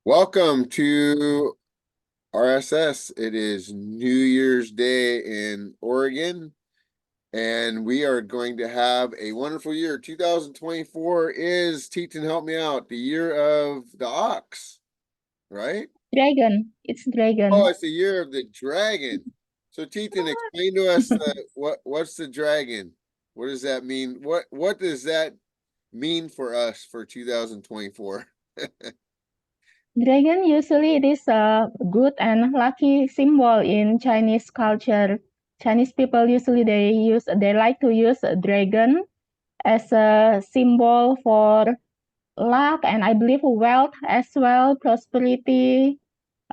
Welcome to RSS. It is New Year's Day in Oregon, and we are going to have a wonderful year. 2024 is, Teton, help me out, the year of the ox, right? Dragon. It's Oh, dragon. it's the year of the dragon. So, Teton, explain to us what's the dragon? What does that mean? What does that mean for us for 2024? Dragon usually it is a good and lucky symbol in Chinese culture. Chinese people usually they like to use a dragon as a symbol for luck and I believe wealth as well, prosperity,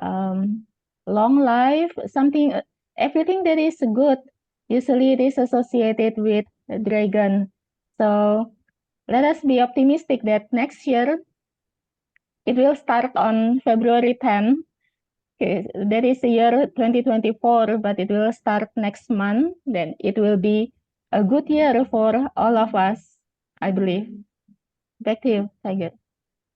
um, long life, something everything that is good. Usually it is associated with a dragon. So let us be optimistic that next year it will start on February 10. Okay, that is the year 2024, but it will start next month. Then it will be a good year for all of us, I believe. Back to you, Tiger.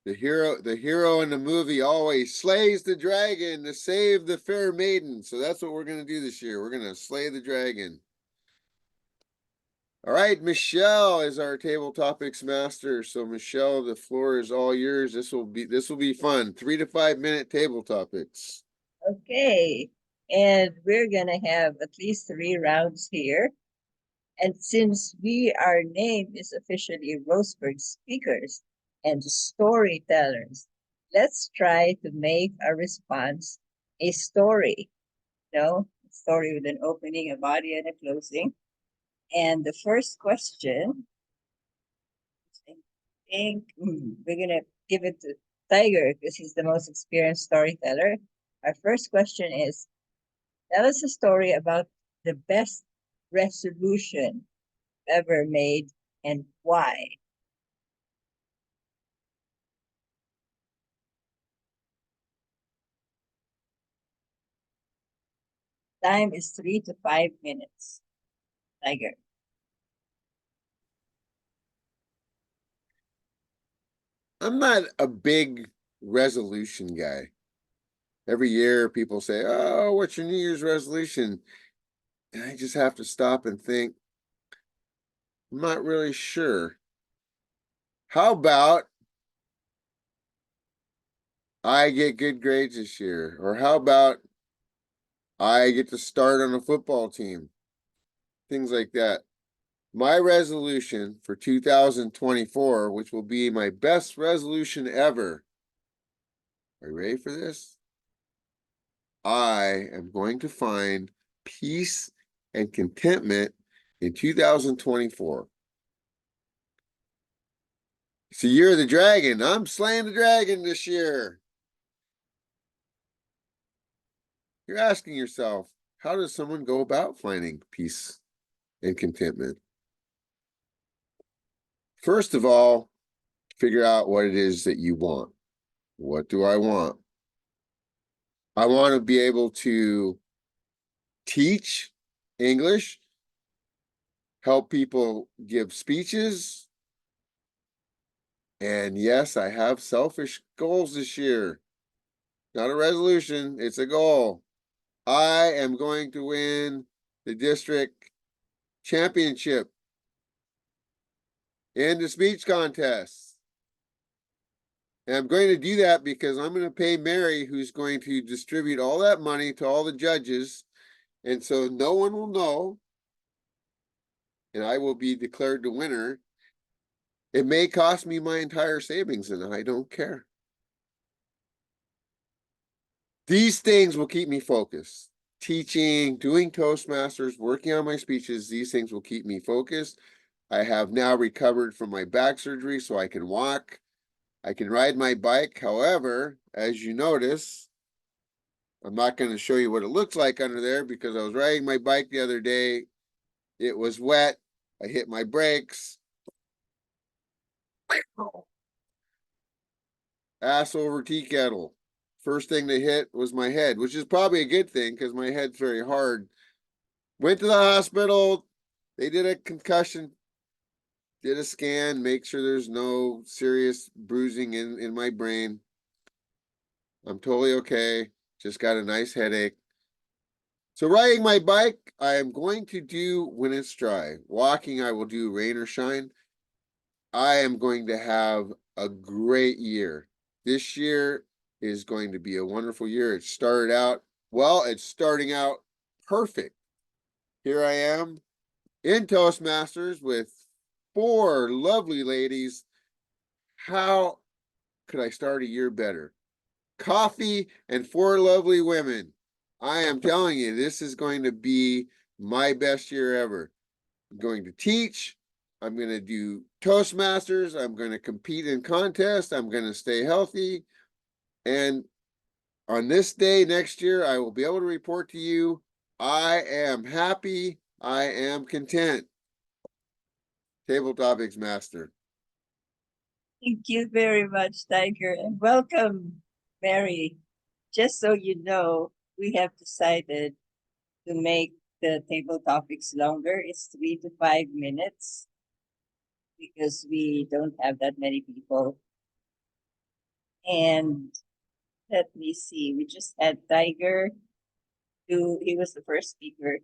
The hero in the movie always slays the dragon to save the fair maiden. So that's what we're going to do this year. We're going to slay the dragon. All right, Michelle is our table topics master. So Michelle, the floor is all yours. This will be fun. 3 to 5 minute table topics. Okay, and we're gonna have at least 3 rounds here. And since our name is officially Roseburg Speakers and Storytellers, let's try to make our response a story. A story with an opening, a body, and a closing. And the first question, I think we're gonna give it to Tiger because he's the most experienced storyteller. Our first question is, tell us a story about the best resolution ever made and why. Time is 3 to 5 minutes. Tiger. I'm not a big resolution guy. Every year people say, "Oh, what's your New Year's resolution?" And I just have to stop and think, I'm not really sure. How about I get good grades this year? Or how about I get to start on a football team? Things like that. My resolution for 2024, which will be my best resolution ever. Are you ready for this? I am going to find peace and contentment in 2024. It's the year of the dragon. I'm slaying the dragon this year. You're asking yourself, how does someone go about finding peace and contentment? First of all, figure out what it is that you want. What do I want? I want to be able to teach English, help people give speeches. And yes, I have selfish goals this year. Not a resolution, it's a goal. I am going to win the district championship in the speech contest. And I'm going to do that because I'm going to pay Mary, who's going to distribute all that money to all the judges. And so no one will know. And I will be declared the winner. It may cost me my entire savings, and I don't care. These things will keep me focused. Teaching, doing Toastmasters, working on my speeches, these things will keep me focused. I have now recovered from my back surgery, so I can walk. I can ride my bike. However, as you notice, I'm not going to show you what it looks like under there because I was riding my bike the other day. It was wet. I hit my brakes. Ass over tea kettle. First thing they hit was my head, which is probably a good thing because my head's very hard. Went to the hospital. They did a concussion, did a scan, make sure there's no serious bruising in my brain. I'm totally okay. Just got a nice headache. So riding my bike, I am going to do when it's dry. Walking, I will do rain or shine. I am going to have a great year. This year is going to be a wonderful year. It started out, well, it's starting out perfect. Here I am in Toastmasters with 4 lovely ladies. How could I start a year better? Coffee and 4 lovely women. I am telling you, this is going to be my best year ever. I'm going to teach. I'm going to do Toastmasters. I'm going to compete in contests. I'm going to stay healthy. And on this day next year, I will be able to report to you, I am happy. I am content. Table Topics Master. Thank you very much, Tiger, and welcome, Mary. Just so you know, we have decided to make the table topics longer. It's 3 to 5 minutes because we don't have that many people. And let me see, we just had Tiger he was the first speaker.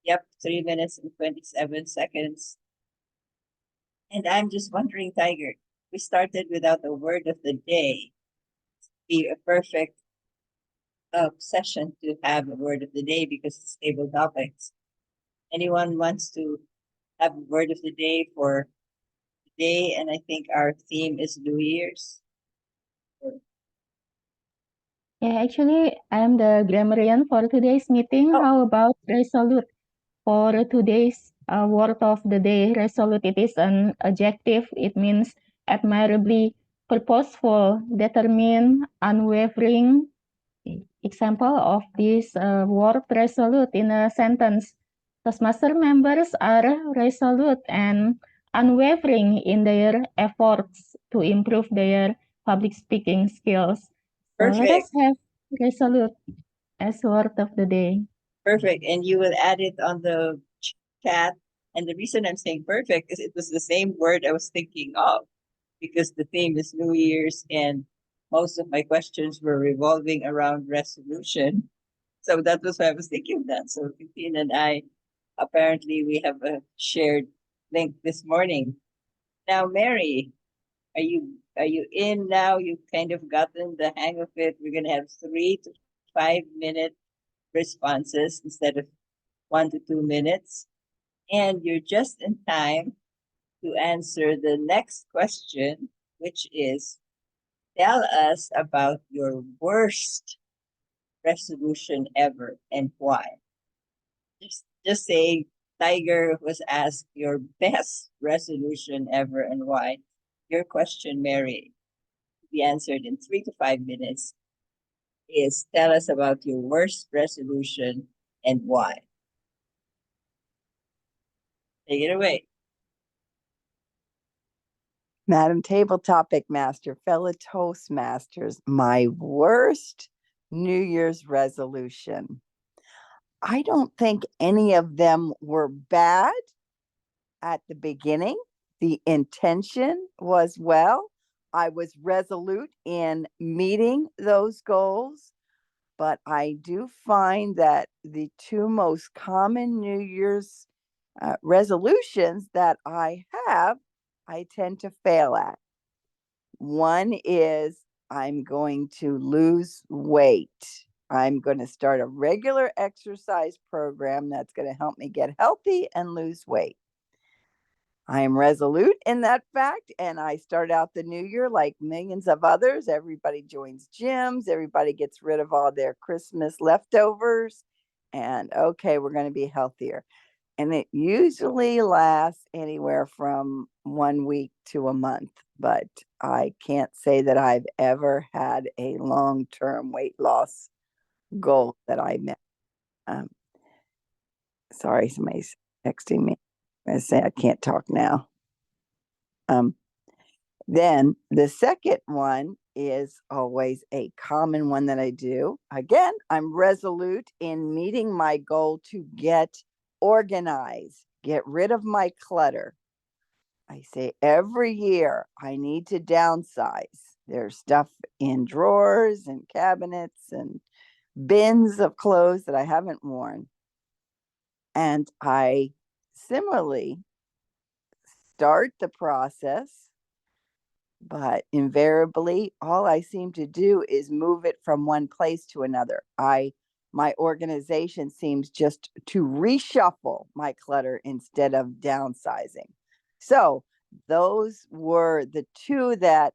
Yep, 3 minutes and 27 seconds. And I'm just wondering, Tiger, we started without a word of the day. Be a perfect session to have a word of the day because it's table topics. Anyone wants to have a word of the day for today? And I think our theme is New Year's. Yeah, actually, I'm the grammarian for today's meeting. Oh. How about resolute? For today's word of the day, resolute, it is an adjective. It means admirably purposeful, determined, unwavering. Example of this word resolute in a sentence. Toastmaster members are resolute and unwavering in their efforts to improve their public speaking skills. So let us Perfect. have resolute as word of the day. Perfect. And you will add it on the chat. And the reason I'm saying perfect is it was the same word I was thinking of because the theme is New Year's and most of my questions were revolving around resolution. So that was why I was thinking of that. So Christine and I, apparently we have a shared link this morning. Now, Mary, are you in now? You've kind of gotten the hang of it. We're gonna have 3 to 5 minute responses instead of 1 to 2 minutes. And you're just in time to answer the next question, which is tell us about your worst resolution ever and why. Just say Tiger was asked your best resolution ever and why. Your question, Mary, to be answered in 3 to 5 minutes is tell us about your worst resolution and why. Take it away. Madam Table Topic Master, fellow Toastmasters, my worst New Year's resolution. I don't think any of them were bad at the beginning. The intention was well. I was resolute in meeting those goals, but I do find that the 2 most common New Year's resolutions that I have, I tend to fail at. One is I'm going to lose weight. I'm going to start a regular exercise program that's going to help me get healthy and lose weight. I am resolute in that fact, and I start out the new year like millions of others. Everybody joins gyms, everybody gets rid of all their Christmas leftovers, and okay, we're going to be healthier. And it usually lasts anywhere from 1 week to a month, but I can't say that I've ever had a long-term weight loss goal that I met. Sorry, somebody's texting me. I say I can't talk now. Then the second one is always a common one that I do. Again, I'm resolute in meeting my goal to get organized, get rid of my clutter. I say every year I need to downsize. There's stuff in drawers and cabinets and bins of clothes that I haven't worn. And I similarly start the process, but invariably all I seem to do is move it from one place to another. My organization seems just to reshuffle my clutter instead of downsizing. So those were the two that,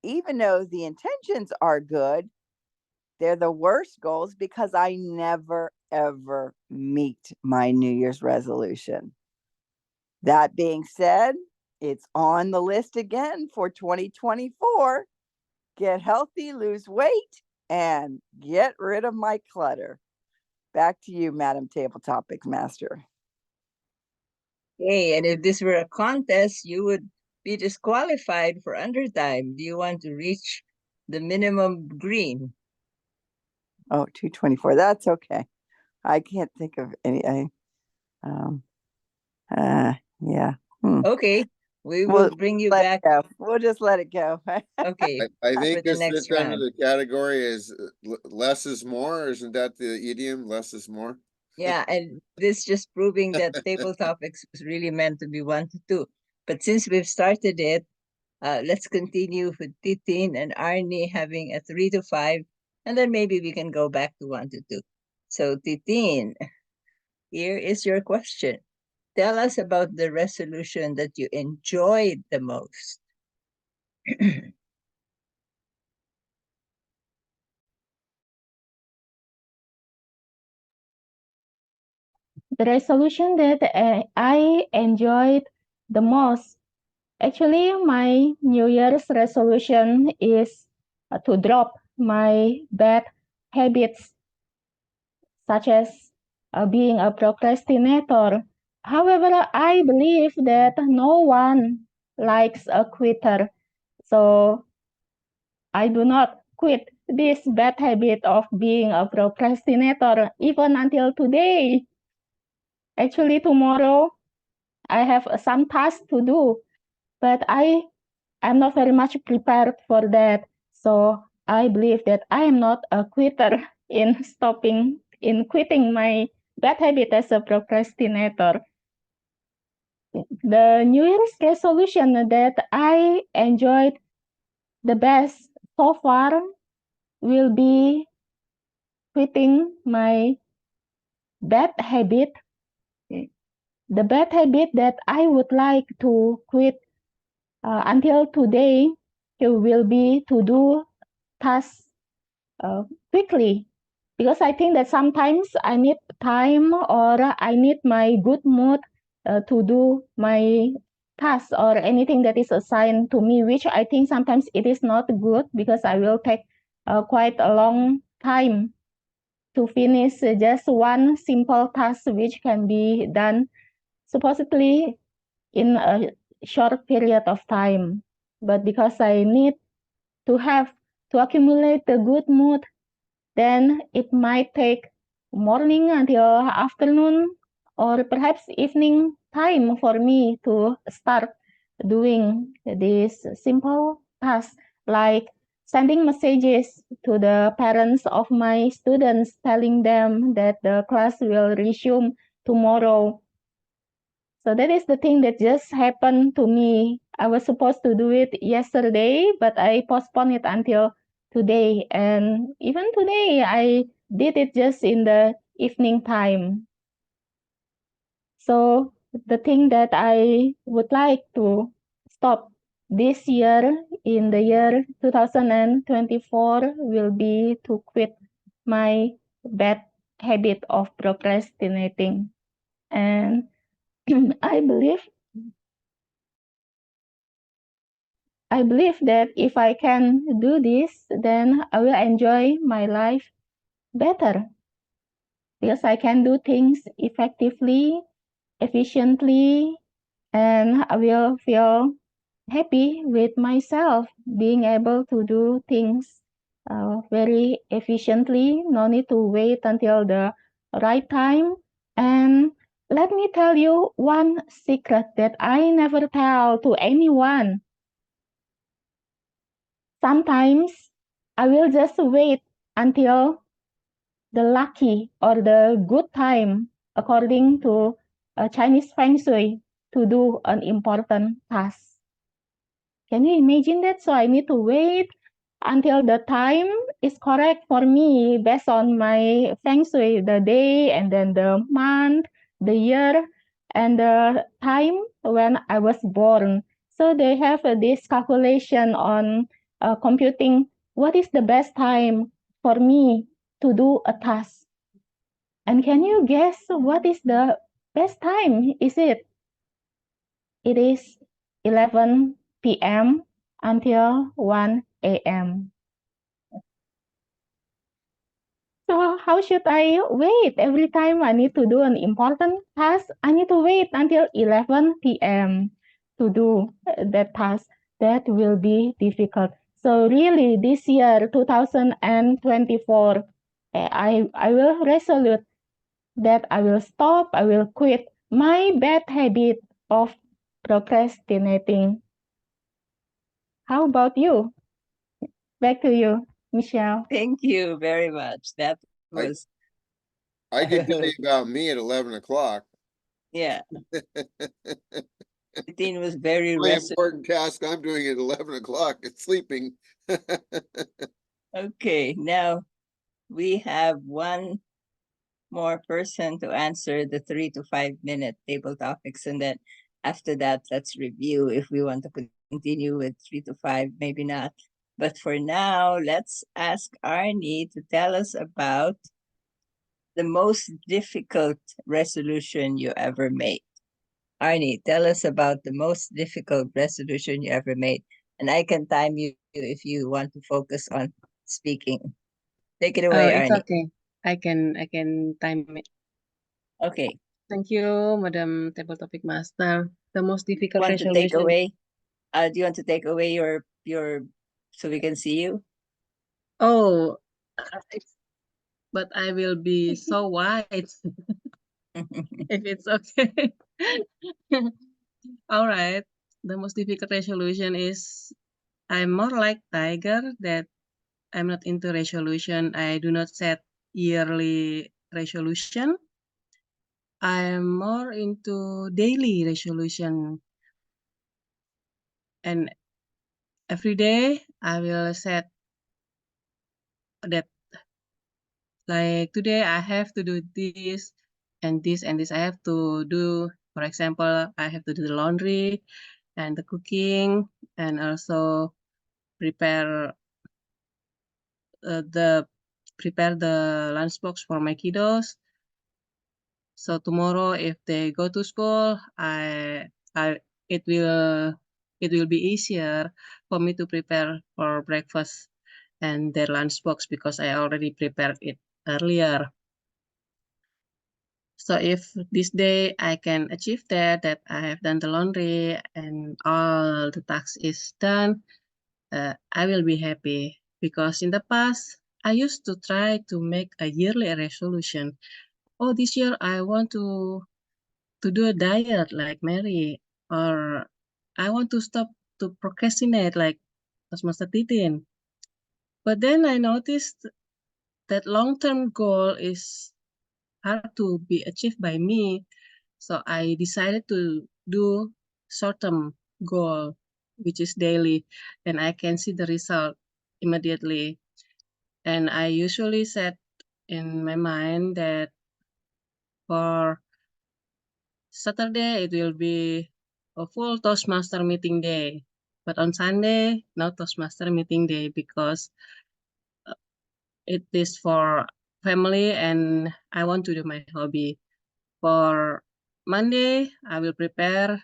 even though the intentions are good, they're the worst goals because I never ever meet my New Year's resolution. That being said, it's on the list again for 2024. Get healthy, lose weight, and get rid of my clutter. Back to you, Madam Table Topics Master. Okay, and if this were a contest, you would be disqualified for undertime. Do you want to reach the minimum green? Oh, 224. That's okay. I can't think of any. Yeah. Okay, we We'll will bring you let back. it go. We'll just let it go. Okay, I for think the this next fits under round. the category is less is more. Isn't that the idiom? Less is more. Yeah, and this just proving that table topics was really meant to be 1 to 2. But since we've started it, let's continue with Titin and Arnie having a 3 to 5, and then maybe we can go back to 1 to 2. So Titin, here is your question. Tell us about the resolution that you enjoyed the most. The resolution that I enjoyed the most, actually, my New Year's resolution is to drop my bad habits, such as being a procrastinator. However, I believe that no one likes a quitter. So I do not quit this bad habit of being a procrastinator even until today. Actually, tomorrow I have some tasks to do, but I'm not very much prepared for that. So I believe that I am not a quitter in quitting my bad habit as a procrastinator. The New Year's resolution that I enjoyed the best so far will be quitting my bad habit. The bad habit that I would like to quit until today will be to do tasks quickly, because I think that sometimes I need time or I need my good mood to do my task or anything that is assigned to me, which I think sometimes it is not good because I will take quite a long time to finish just one simple task which can be done supposedly in a short period of time. But because I need to accumulate the good mood, then it might take morning until afternoon or perhaps evening time for me to start doing this simple task, like sending messages to the parents of my students telling them that the class will resume tomorrow. So that is the thing that just happened to me. I was supposed to do it yesterday, but I postponed it until today. And even today, I did it just in the evening time. So the thing that I would like to stop this year, in the year 2024, will be to quit my bad habit of procrastinating. And I believe that if I can do this, then I will enjoy my life better, because I can do things effectively, efficiently, and I will feel happy with myself being able to do things very efficiently. No need to wait until the right time. And let me tell you one secret that I never tell to anyone. sometimes I will just wait until the lucky or the good time according to Chinese Feng Shui to do an important task. Can you imagine that? So I need to wait until the time is correct for me based on my Feng Shui, the day and then the month, the year, and the time when I was born. So they have this calculation on computing what is the best time for me to do a task. And can you guess what is the best time? It is 11 p.m. until 1 a.m. So how should I wait? Every time I need to do an important task, I need to wait until 11 p.m. to do that task. That will be difficult. So really this year, 2024, I will resolute that I will stop, I will quit my bad habit of procrastinating. How about you? Back to you, Michelle. Thank you very much. That was I can tell you about me at 11 o'clock. yeah. Routine was very My resolute. important task I'm doing at 11 o'clock is sleeping. Okay, now we have one more person to answer the 3 to 5 minute table topics, and then after that, let's review if we want to continue with 3 to 5, maybe not. But for now, let's ask Arnie to tell us about the most difficult resolution you ever made. Arnie, tell us about the most difficult resolution you ever made. And I can time you if you want to focus on speaking. Take it away, It's Arnie. okay. I can time it. Okay. Thank you, Madam Table Topic Master. The most difficult Want to take resolution. away? Do you want to take away your so we can see you? Oh, but I will be so white if it's okay. All right. The most difficult resolution is I'm more like Tiger that I'm not into resolution. I do not set yearly resolution. I'm more into daily resolution. And every day I will set that, like today I have to do this and this and this. I have to do, for example, I have to do the laundry and the cooking and also prepare the lunchbox for my kiddos. So tomorrow, if they go to school, it will be easier for me to prepare for breakfast and their lunchbox because I already prepared it earlier. So if this day I can achieve that I have done the laundry and all the tasks is done, I will be happy because in the past I used to try to make a yearly resolution. Oh, this year I want to do a diet like Mary, or I want to stop to procrastinate like Toastmaster Titin. But then I noticed that long-term goal is hard to be achieved by me. So I decided to do short-term goal, which is daily, and I can see the result immediately. And I usually set in my mind that for Saturday, it will be a full Toastmaster meeting day. But on Sunday, no Toastmaster meeting day because it is for family and I want to do my hobby. For Monday, I will prepare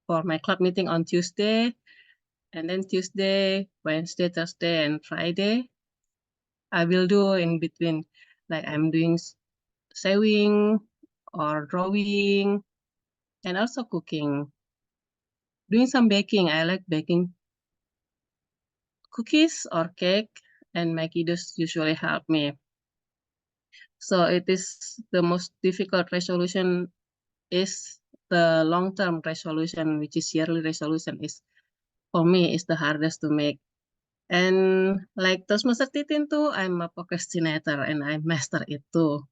for my club meeting on Tuesday. And then Tuesday, Wednesday, Thursday, and Friday, I will do in between. Like I'm doing sewing or drawing and also cooking. Doing some baking. I like baking cookies or cake, and my kiddos usually help me. So it is the most difficult resolution is the long-term resolution, which is yearly resolution is for me is the hardest to make And like Toastmaster Titin too, I'm a procrastinator and I master it too.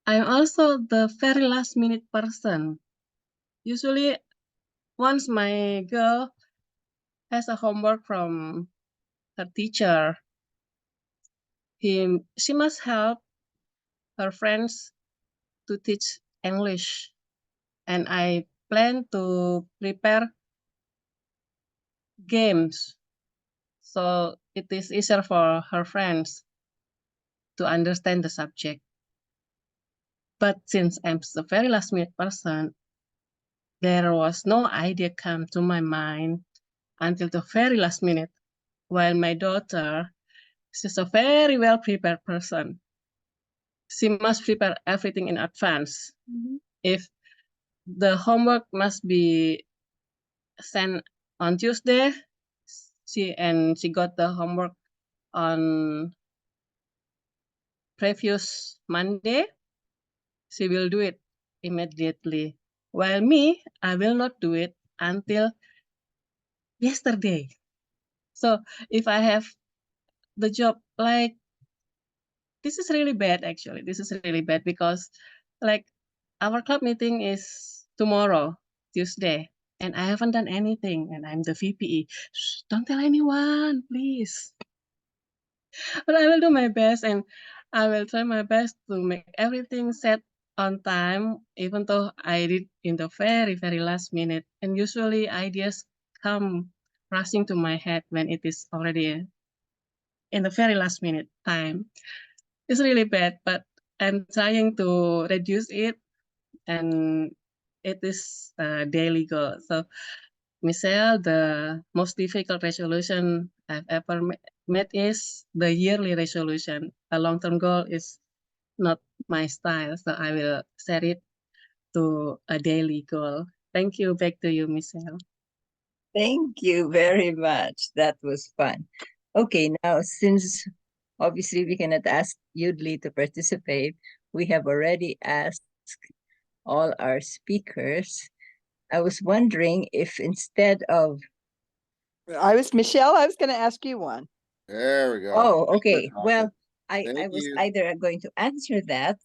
I'm also the very last minute person. Usually, once my girl has a homework from her teacher, she must help her friends to teach English. And I plan to prepare games so it is easier for her friends to understand the subject. But since I'm the very last minute person, there was no idea come to my mind until the very last minute, while my daughter, she's a very well prepared person. She must prepare everything in advance. If the homework must be sent on Tuesday, she got the homework on previous Monday, she will do it immediately. While me, I will not do it until yesterday. So if I have the job, like, this is really bad, actually. This is really bad because, like, our club meeting is tomorrow, Tuesday, and I haven't done anything, and I'm the VPE. Shh, don't tell anyone, please. But I will do my best, and I will try my best to make everything set on time, even though I did in the very, very last minute. And usually ideas come rushing to my head when it is already in the very last minute time. It's really bad, but I'm trying to reduce it, and it is a daily goal. So, Michelle, the most difficult resolution I've ever made is the yearly resolution. A long-term goal is not my style, so I will set it to a daily goal. Thank you. Back to you, Michelle. Thank you very much. That was fun. Okay, now since obviously we cannot ask Yudli to participate, we have already asked all our speakers. I was wondering if instead of Michelle, I was going to ask you one. There we go. oh, Good okay. topic. Well, I Thank was you. either going to answer that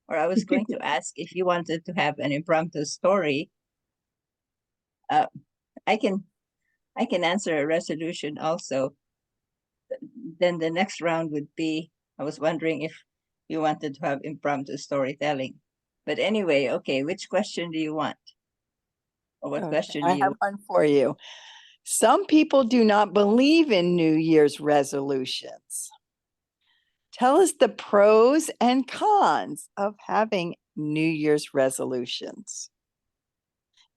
or I was going to ask if you wanted to have an impromptu story. I can answer a resolution also. Then the next round would be, I was wondering if you wanted to have impromptu storytelling. But anyway, okay, which question do you want? Or what Okay, question do I you have one for you. Some people do not believe in New Year's resolutions. Tell us the pros and cons of having New Year's resolutions.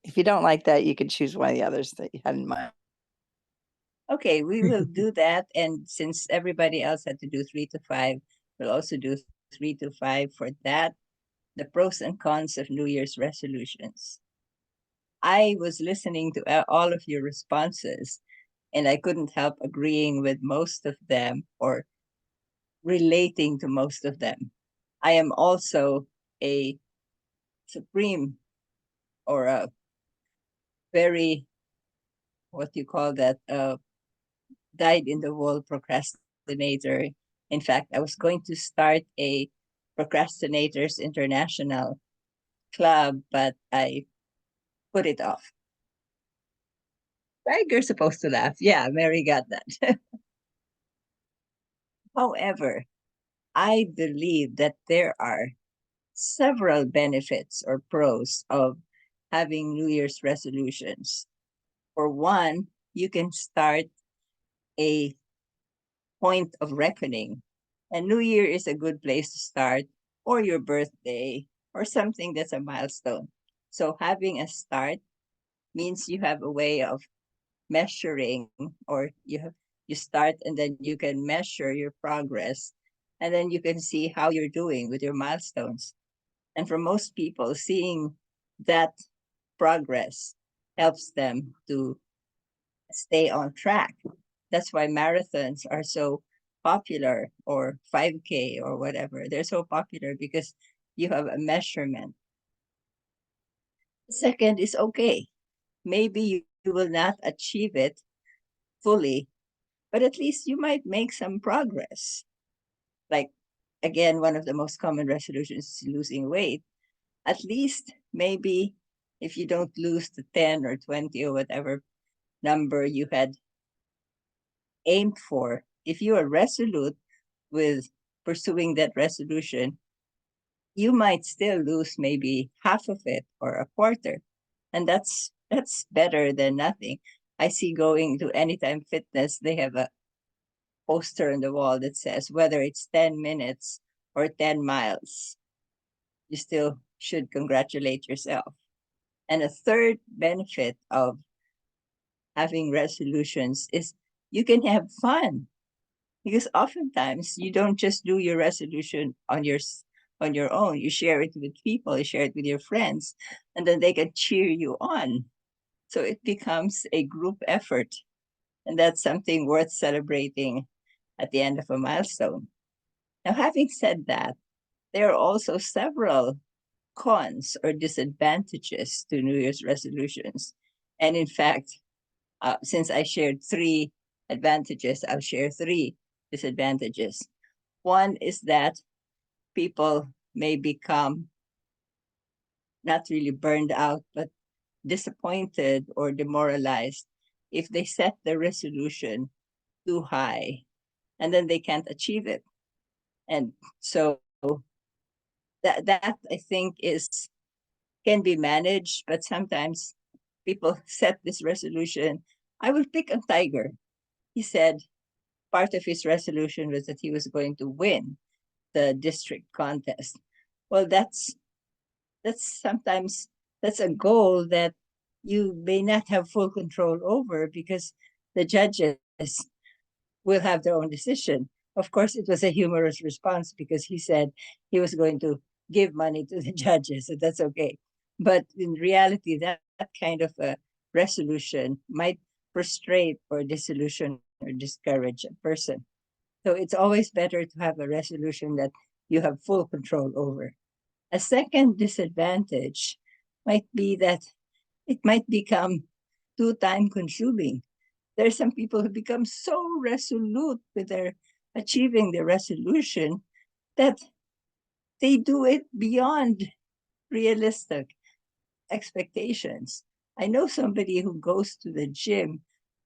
If you don't like that, you can choose one of the others that you had in mind. Okay, we will do that. And since everybody else had to do 3 to 5, we'll also do 3 to 5 for that. The pros and cons of New Year's resolutions. I was listening to all of your responses, and I couldn't help agreeing with most of them or relating to most of them. I am also a supreme or a very, what do you call that, dyed in the wool procrastinator. In fact, I was going to start a Procrastinators International club, but I put it off. Like you're supposed to laugh. Yeah, Mary got that. However, I believe that there are several benefits or pros of having New Year's resolutions. For one, you can start a point of reckoning. And New Year is a good place to start, or your birthday, or something that's a milestone. So having a start means you have a way of measuring, or you start and then you can measure your progress, and then you can see how you're doing with your milestones. And for most people, seeing that progress helps them to stay on track. That's why marathons are so popular, or 5K or whatever. They're so popular because you have a measurement. Second is okay. Maybe you will not achieve it fully but at least you might make some progress. Like, again, one of the most common resolutions is losing weight. At least maybe if you don't lose the 10 or 20 or whatever number you had aimed for, if you are resolute with pursuing that resolution, you might still lose maybe half of it or a quarter. And that's better than nothing. I see going to Anytime Fitness, they have a poster on the wall that says whether it's 10 minutes or 10 miles, you still should congratulate yourself. And a third benefit of having resolutions is you can have fun, because oftentimes you don't just do your resolution on your own. You share it with people, you share it with your friends, and then they can cheer you on. So it becomes a group effort, and that's something worth celebrating at the end of a milestone. Now, having said that, there are also several cons or disadvantages to New Year's resolutions. And in fact, since I shared 3 advantages, I'll share 3 disadvantages. One is that people may become not really burned out, but disappointed or demoralized if they set the resolution too high and then they can't achieve it. And so that I think can be managed, but sometimes people set this resolution. I will pick a tiger. He said part of his resolution was that he was going to win the district contest. Well, that's sometimes that's a goal that you may not have full control over, because the judges will have their own decision. Of course, it was a humorous response because he said he was going to give money to the judges, so that's okay. But in reality, that kind of a resolution might frustrate or disillusion or discourage a person. So it's always better to have a resolution that you have full control over. A second disadvantage might be that it might become too time consuming. There are some people who become so resolute with their achieving their resolution that they do it beyond realistic expectations. I know somebody who goes to the gym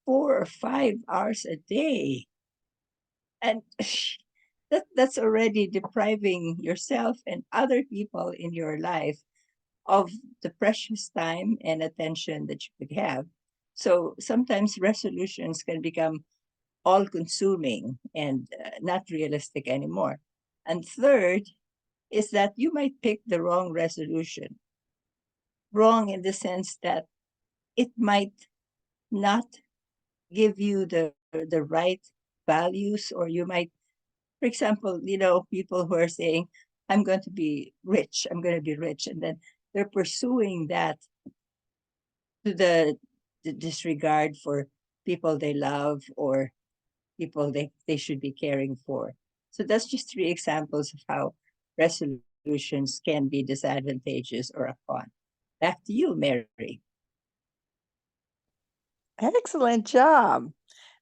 4 or 5 hours a day, and that's already depriving yourself and other people in your life of the precious time and attention that you could have. So sometimes resolutions can become all consuming and not realistic anymore. And third is that you might pick the wrong resolution. Wrong in the sense that it might not give you the right values, or you might, for example, people who are saying, I'm going to be rich, and then they're pursuing that to the disregard for people they love or people they should be caring for. So that's just 3 examples of how resolutions can be disadvantageous or a con. Back to you, Mary. Excellent job.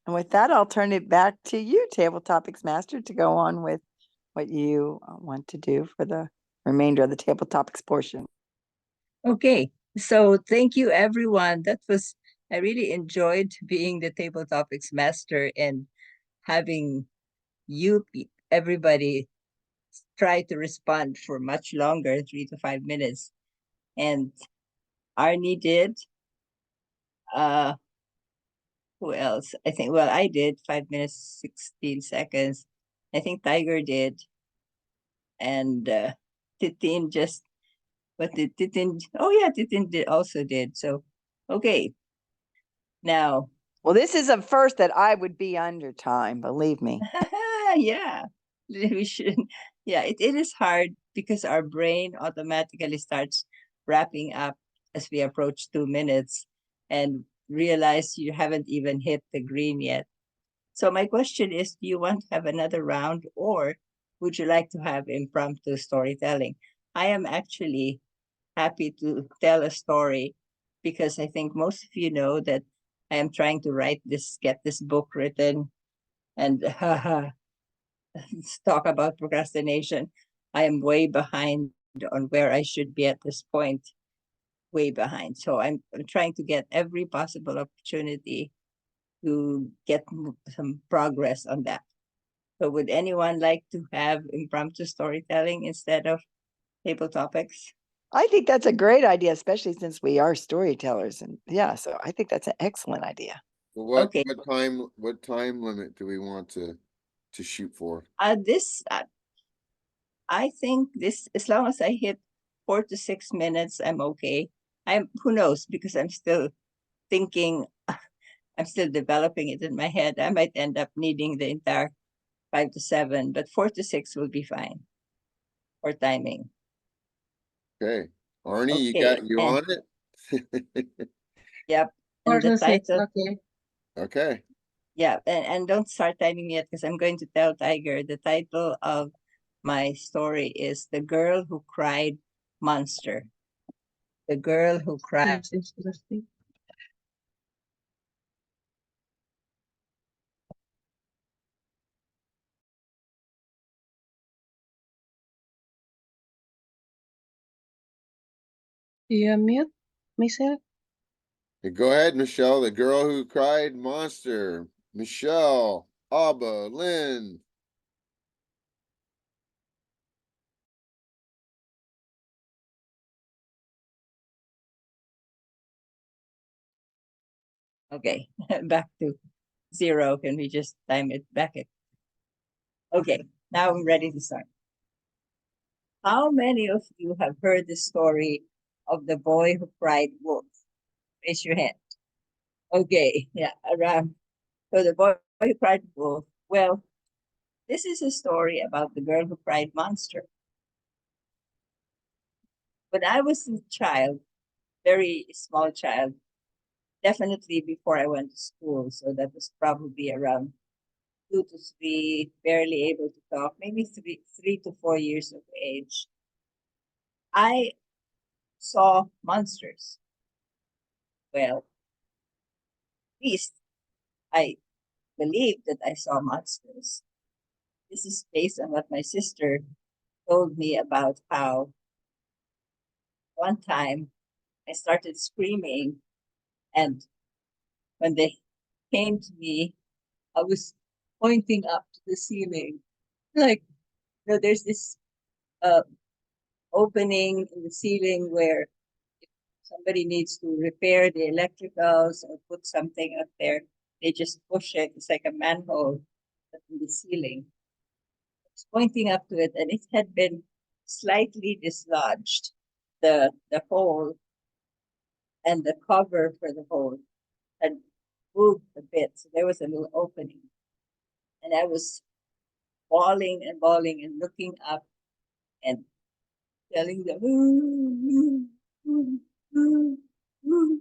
And with that, I'll turn it back to you, Table Topics Master, to go on with what you want to do for the remainder of the Table Topics portion. Okay, so thank you, everyone. I really enjoyed being the Table Topics Master and having everybody try to respond for much longer, 3 to 5 minutes. And Arnie did. Who else? I did 5 minutes, 16 seconds. I think Tiger did. And Titin just, what did Titin? Oh yeah, Titin also did. So, okay. Now, Well, this is a first that I would be under time, believe me. yeah, we should. Yeah, it is hard because our brain automatically starts wrapping up as we approach 2 minutes and realize you haven't even hit the green yet. So my question is, do you want to have another round, or would you like to have impromptu storytelling? I am actually happy to tell a story because I think most of you know that I am trying to get this book written And let's talk about procrastination. I am way behind on where I should be at this point, way behind. So I'm trying to get every possible opportunity to get some progress on that. So would anyone like to have impromptu storytelling instead of table topics? I think that's a great idea, especially since we are storytellers. And yeah, so I think that's an excellent idea. What Okay. what time limit do we want to shoot for? This I think this, as long as I hit 4 to 6 minutes, I'm okay. Who knows, because I'm still thinking, I'm still developing it in my head. I might end up needing the entire 5 to 7, but 4 to 6 will be fine for timing. Okay, Arnie, you Okay, got you and on it? yep. Four And the to six, title, okay. Okay, yeah, and don't start timing yet because I'm going to tell Tiger the title of my story is The Girl Who Cried Monster. The Girl Who Cried. Seems interesting. You mute, Michelle? go ahead, Michelle. The girl who cried monster. Michelle, Abba, Lynn. Okay, back to 0. Can we just time it back? Okay, now I'm ready to start. How many of you have heard the story of the boy who cried wolf? Raise your hand. Okay, yeah, around. So the boy who cried wolf. Well, this is a story about the girl who cried monster. When I was a child, very small child, definitely before I went to school, so that was probably around 2 to 3, barely able to talk, maybe 3 to 4 years of age, I saw monsters. Well, at least I believed that I saw monsters. This is based on what my sister told me about how one time I started screaming, and when they came to me, I was pointing up to the ceiling. Like, there's this uh, opening in the ceiling where somebody needs to repair the electricals or put something up there, they just push it. It's like a manhole in the ceiling. I was pointing up to it, and it had been slightly dislodged. The hole and the cover for the hole had moved a bit, so there was a little opening. And I was bawling and looking up and telling them,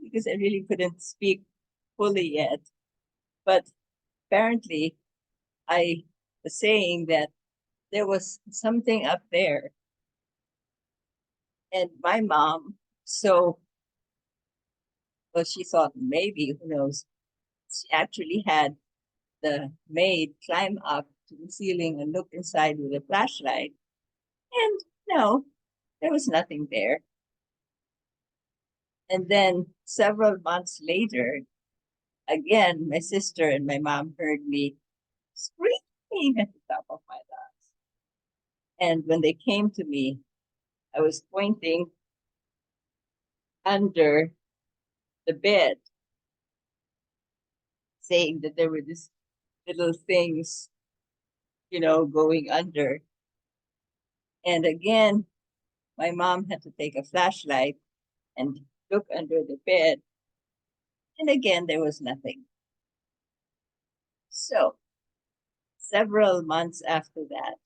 because I really couldn't speak fully yet. But apparently, I was saying that there was something up there. And my mom, so, well, she thought maybe, who knows, she actually had the maid climb up to the ceiling and look inside with a flashlight. And no, there was nothing there. And then several months later, again, my sister and my mom heard me screaming at the top of my lungs. And when they came to me, I was pointing under the bed, saying that there were these little things, going under. And again, my mom had to take a flashlight and look under the bed. And again, there was nothing. So, several months after that,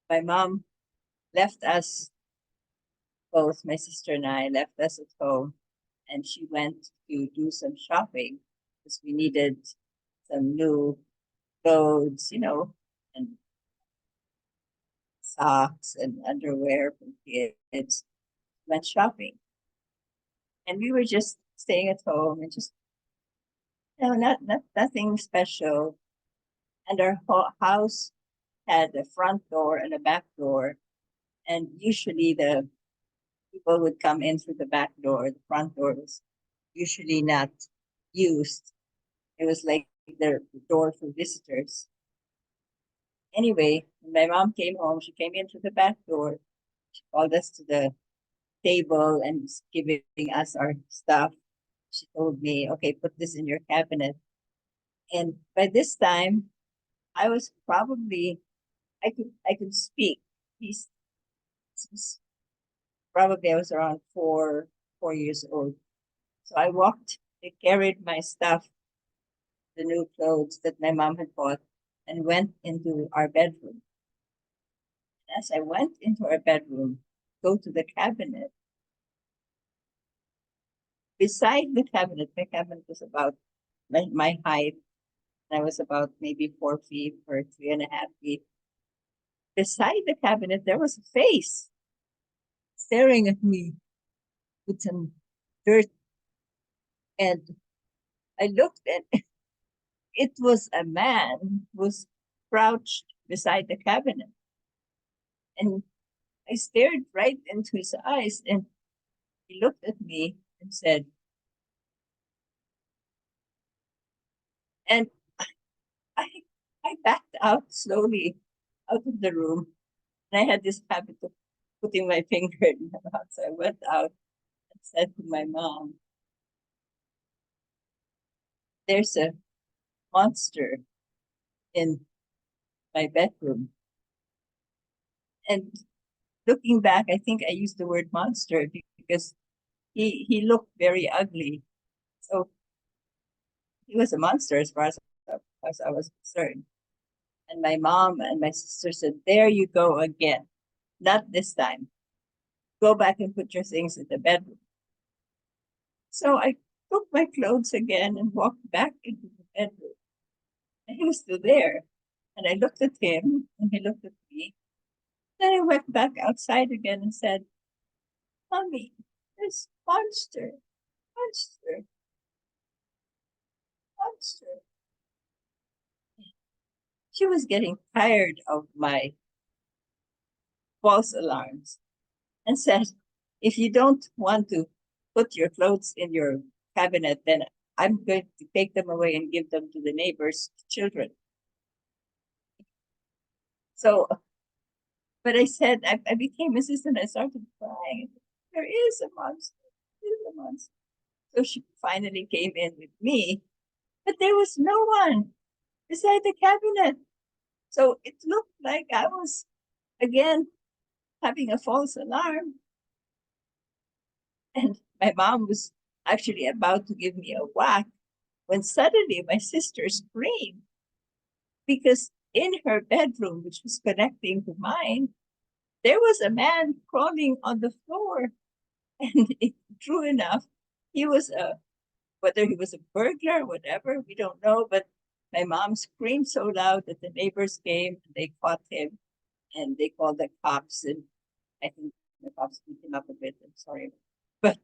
my mom left us, both my sister and I left us at home, and she went to do some shopping because we needed some new clothes, and socks and underwear for kids. Went shopping. And we were just staying at home and just No, nothing special. And our house had a front door and a back door. And usually the people would come in through the back door. The front door was usually not used. It was like the door for visitors. Anyway, when my mom came home, she came in through the back door. She called us to the table and was giving us our stuff. She told me, okay, put this in your cabinet. And by this time, I was probably I could speak. He's probably I was around 4 years old. So I walked, I carried my stuff, the new clothes that my mom had bought, and went into our bedroom. As I went into our bedroom, go to the cabinet. Beside the cabinet, my cabinet was about my height. I was about maybe 4 feet or 3.5 feet. Beside the cabinet, there was a face staring at me with some dirt. And I looked and it was a man who was crouched beside the cabinet. And I stared right into his eyes and he looked at me and said, and I, I backed out slowly out of the room. And I had this habit of putting my finger in my mouth. So I went out and said to my mom, there's a monster in my bedroom. And looking back, I think I used the word monster because he looked very ugly. So he was a monster as far as I was concerned. And my mom and my sister said, there you go again. Not this time. Go back and put your things in the bedroom. So I took my clothes again and walked back into the bedroom. And he was still there. And I looked at him and he looked at me. Then I went back outside again and said, Mommy, this monster, monster, monster. She was getting tired of my false alarms and said, if you don't want to put your clothes in your cabinet, then I'm going to take them away and give them to the neighbors' children. So, but I said, I became insistent. I started crying. There is a monster. There is a monster. So she finally came in with me, but there was no one beside the cabinet. So it looked like I was, again, having a false alarm. And my mom was actually about to give me a whack when suddenly my sister screamed because in her bedroom, which was connecting to mine, there was a man crawling on the floor. And true enough, he was whether he was a burglar or whatever, we don't know. But my mom screamed so loud that the neighbors came and they caught him and they called the cops. And I think the cops beat him up a bit. I'm sorry. But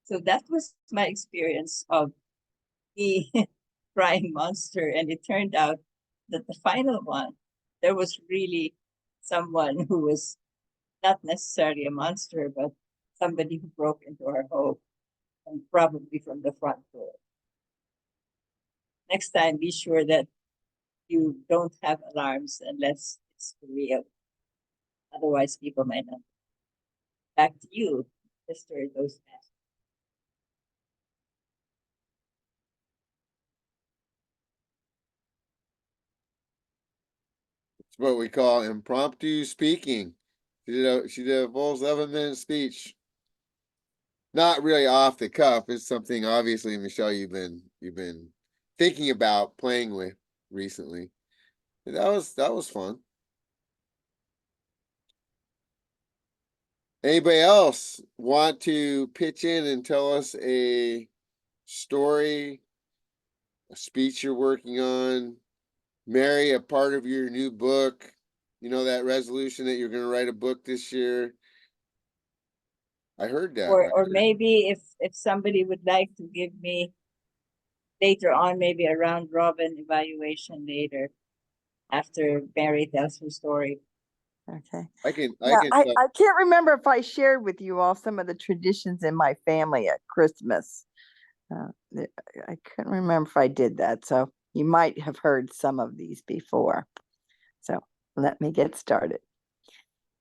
so that was my experience of the crying monster. And it turned out that the final one, there was really someone who was not necessarily a monster, but somebody who broke into our home and probably from the front door. Next time, be sure that you don't have alarms unless it's real. Otherwise, people might not. Back to you, Mr. Toastmaster. It's what we call impromptu speaking. She did a full 7-minute speech. Not really off the cuff. It's something obviously, Michelle, you've been thinking about playing with recently. And that was fun. Anybody else want to pitch in and tell us a story, a speech you're working on, Mary, a part of your new book? You know, that resolution that you're going to write a book this year. I heard that. Or maybe if somebody would like to give me later on, maybe a round robin evaluation later after Mary tells her story. Okay. I can Yeah, tell. I can't remember if I shared with you all some of the traditions in my family at Christmas. I couldn't remember if I did that. So you might have heard some of these before. So let me get started.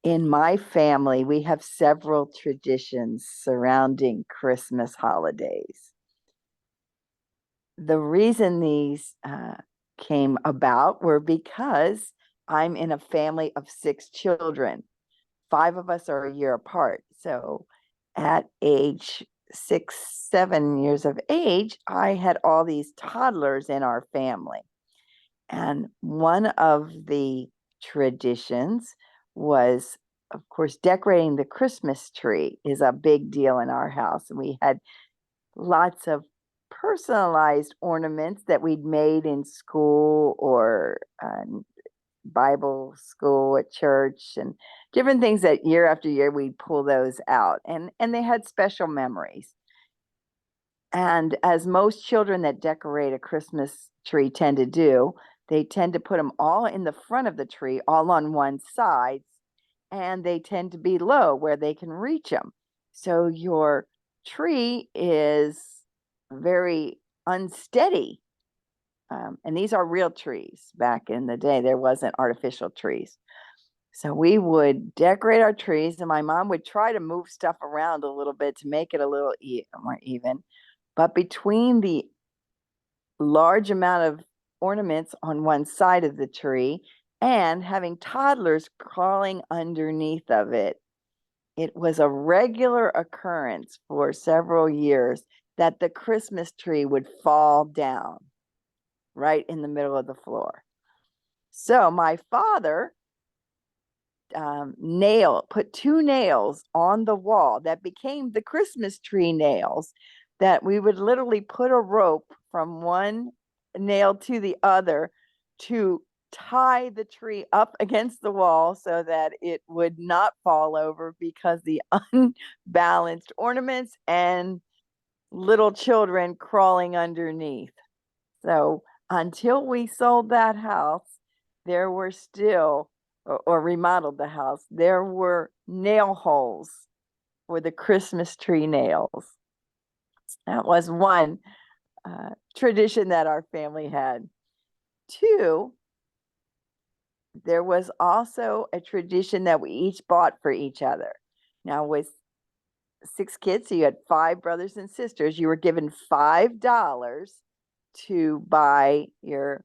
In my family, we have several traditions surrounding Christmas holidays. The reason these came about were because I'm in a family of 6 children. 5 of us are a year apart. So at age 6, 7 years of age, I had all these toddlers in our family. And one of the traditions was, of course, decorating the Christmas tree is a big deal in our house. And we had lots of personalized ornaments that we'd made in school or Bible school at church, and different things that year after year we'd pull those out, and they had special memories. And as most children that decorate a Christmas tree tend to do, they tend to put them all in the front of the tree, all on one side, and they tend to be low where they can reach them. So your tree is very unsteady. And these are real trees. Back in the day, there wasn't artificial trees. So we would decorate our trees, and my mom would try to move stuff around a little bit to make it a little more even. But between the large amount of ornaments on one side of the tree and having toddlers crawling underneath of it, it was a regular occurrence for several years that the Christmas tree would fall down right in the middle of the floor. So my father put 2 nails on the wall that became the Christmas tree nails, that we would literally put a rope from one nail to the other to tie the tree up against the wall so that it would not fall over because the unbalanced ornaments and little children crawling underneath. So until we sold that house, there were still, or remodeled the house, there were nail holes for the Christmas tree nails. That was one tradition that our family had. 2, there was also a tradition that we each bought for each other. Now, with 6 kids, so you had 5 brothers and sisters, you were given $5 to buy your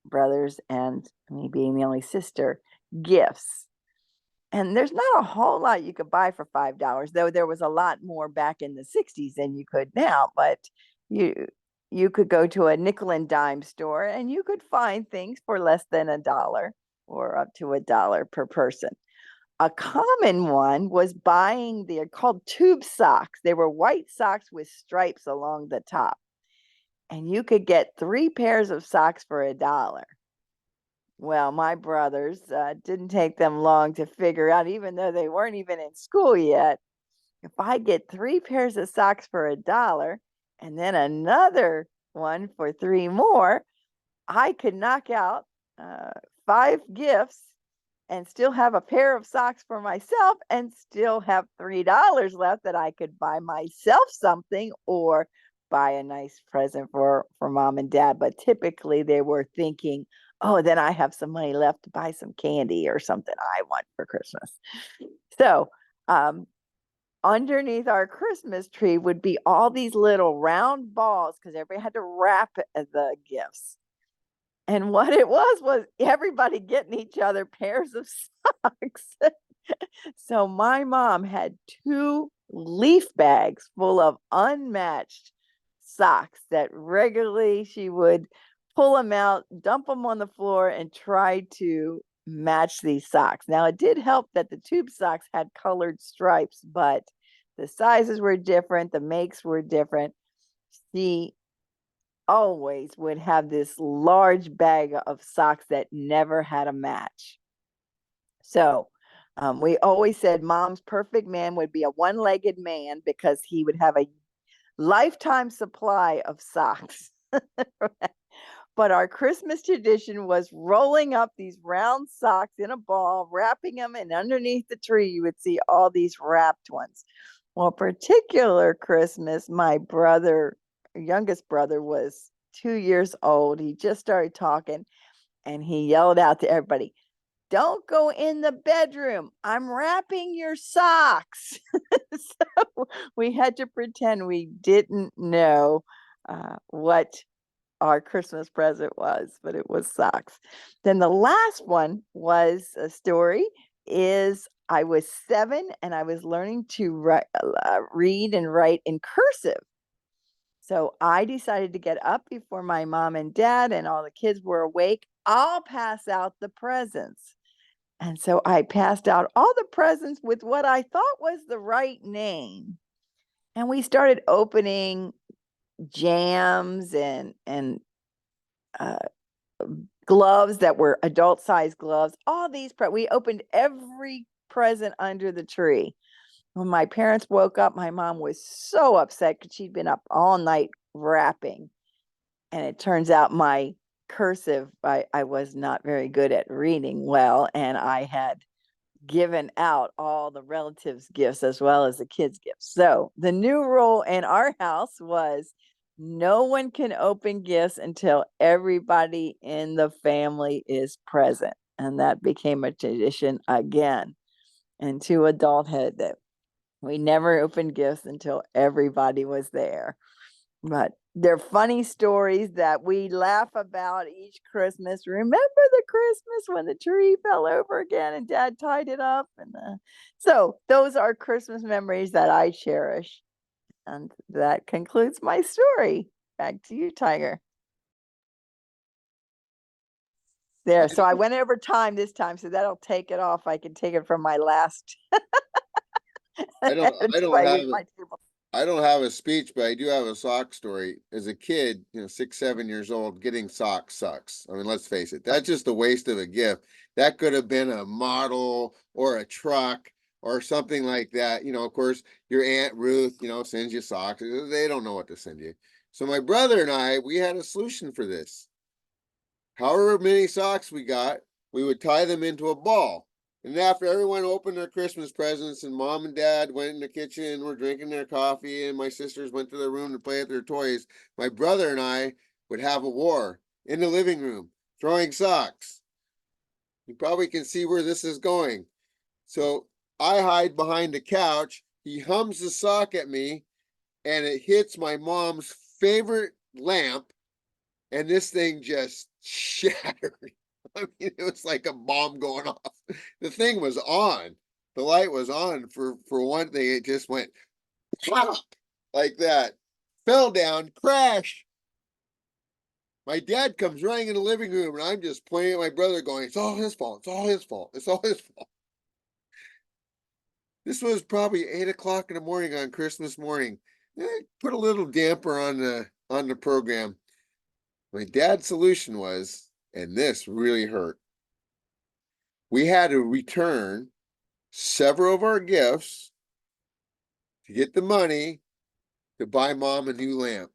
brothers, and me being the only sister, gifts. And there's not a whole lot you could buy for $5, though there was a lot more back in the 60s than you could now. But you could go to a nickel and dime store and you could find things for less than $1 or up to $1 per person. A common one was buying, they're called tube socks. They were white socks with stripes along the top. And you could get 3 pairs of socks for $1. Well, my brothers didn't take them long to figure out, even though they weren't even in school yet, if I get 3 pairs of socks for $1 and then another one for 3 more, I could knock out 5 gifts and still have a pair of socks for myself and still have $3 left that I could buy myself something or buy a nice present for mom and dad. But typically they were thinking, oh, then I have some money left to buy some candy or something I want for Christmas. So underneath our Christmas tree would be all these little round balls because everybody had to wrap the gifts. And what it was everybody getting each other pairs of socks. So my mom had 2 leaf bags full of unmatched socks that regularly she would pull them out, dump them on the floor, and try to match these socks. Now, it did help that the tube socks had colored stripes, but the sizes were different, the makes were different. She always would have this large bag of socks that never had a match. So we always said mom's perfect man would be a one-legged man because he would have a lifetime supply of socks. But our Christmas tradition was rolling up these round socks in a ball, wrapping them, and underneath the tree, you would see all these wrapped ones. Well, particular Christmas, my brother, youngest brother, was 2 years old. He just started talking and he yelled out to everybody, "Don't go in the bedroom. I'm wrapping your socks." So we had to pretend we didn't know what our Christmas present was, but it was socks. Then the last one was a story is I was 7 and I was learning to read and write in cursive. So I decided to get up before my mom and dad and all the kids were awake. I'll pass out the presents. And so I passed out all the presents with what I thought was the right name. And we started opening jams and gloves that were adult size gloves. All these, we opened every present under the tree. When my parents woke up, my mom was so upset because she'd been up all night wrapping. And it turns out my cursive, I was not very good at reading well, and I had given out all the relatives' gifts as well as the kids' gifts. So the new rule in our house was no one can open gifts until everybody in the family is present. And that became a tradition again into adulthood, that we never opened gifts until everybody was there. But they're funny stories that we laugh about each Christmas. Remember the Christmas when the tree fell over again and Dad tied it up? And so those are Christmas memories that I cherish. And that concludes my story. Back to you, Tiger. There. So I went over time this time, so that'll take it off. I can take it from my last. I don't have a speech, but I do have a sock story. As a kid, 6, 7 years old, getting socks sucks. I mean, let's face it, that's just a waste of a gift. That could have been a model or a truck or something like that. Of course, your Aunt Ruth, sends you socks. They don't know what to send you. So my brother and I, we had a solution for this. However many socks we got, we would tie them into a ball. And after everyone opened their Christmas presents and mom and dad went in the kitchen, were drinking their coffee, and my sisters went to their room to play with their toys, my brother and I would have a war in the living room, throwing socks. You probably can see where this is going. So I hide behind the couch. He hums the sock at me, and it hits my mom's favorite lamp, and this thing just shattered. I mean, it was like a bomb going off. The thing was on. The light was on. For one thing, it just went pop like that. Fell down, crash. My dad comes running in the living room, and I'm just pointing at my brother going, "It's all his fault. It's all his fault. It's all his fault." This was probably 8 o'clock in the morning on Christmas morning. Put a little damper on the program. My dad's solution was, and this really hurt, we had to return several of our gifts to get the money to buy mom a new lamp.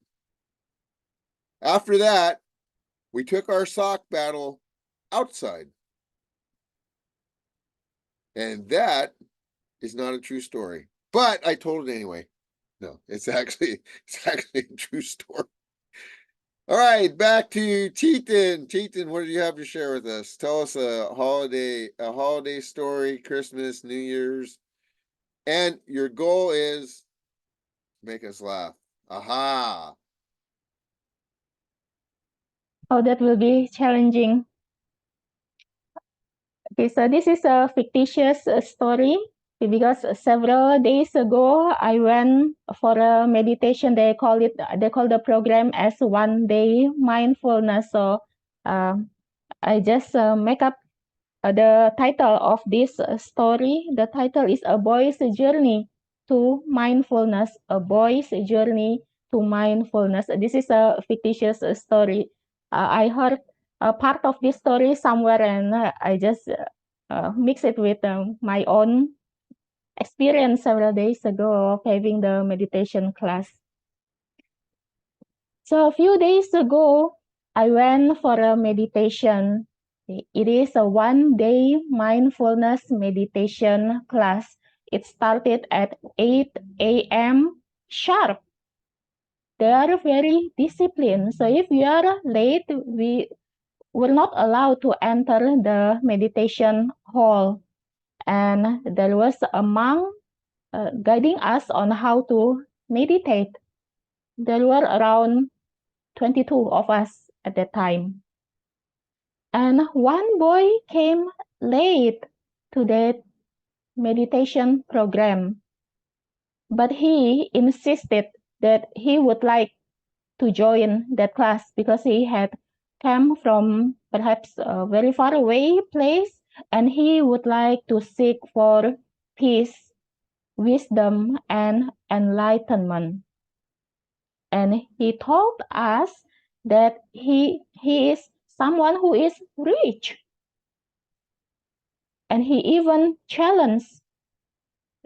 After that, we took our sock battle outside. And that is not a true story, but I told it anyway. No, it's actually a true story. All right, back to Cheaton. Cheaton, what do you have to share with us? Tell us a holiday story, Christmas, New Year's, and your goal is make us laugh. Aha! Oh, that will be challenging. Okay, so this is a fictitious story because several days ago I went for a meditation. They call the program as 1 day mindfulness. So I just make up the title of this story. The title is A Boy's Journey to Mindfulness. A Boy's Journey to Mindfulness. This is a fictitious story. I heard a part of this story somewhere, and I just mix it with my own experience several days ago of having the meditation class. So a few days ago, I went for a meditation. It is a 1-day mindfulness meditation class. It started at 8 a.m. sharp. They are very disciplined. So if you are late, we were not allowed to enter the meditation hall. And there was a monk guiding us on how to meditate. There were around 22 of us at that time. And one boy came late to that meditation program, but he insisted that he would like to join that class because he had come from perhaps a very far away place and he would like to seek for peace, wisdom, and enlightenment. And he told us that he is someone who is rich. And he even challenged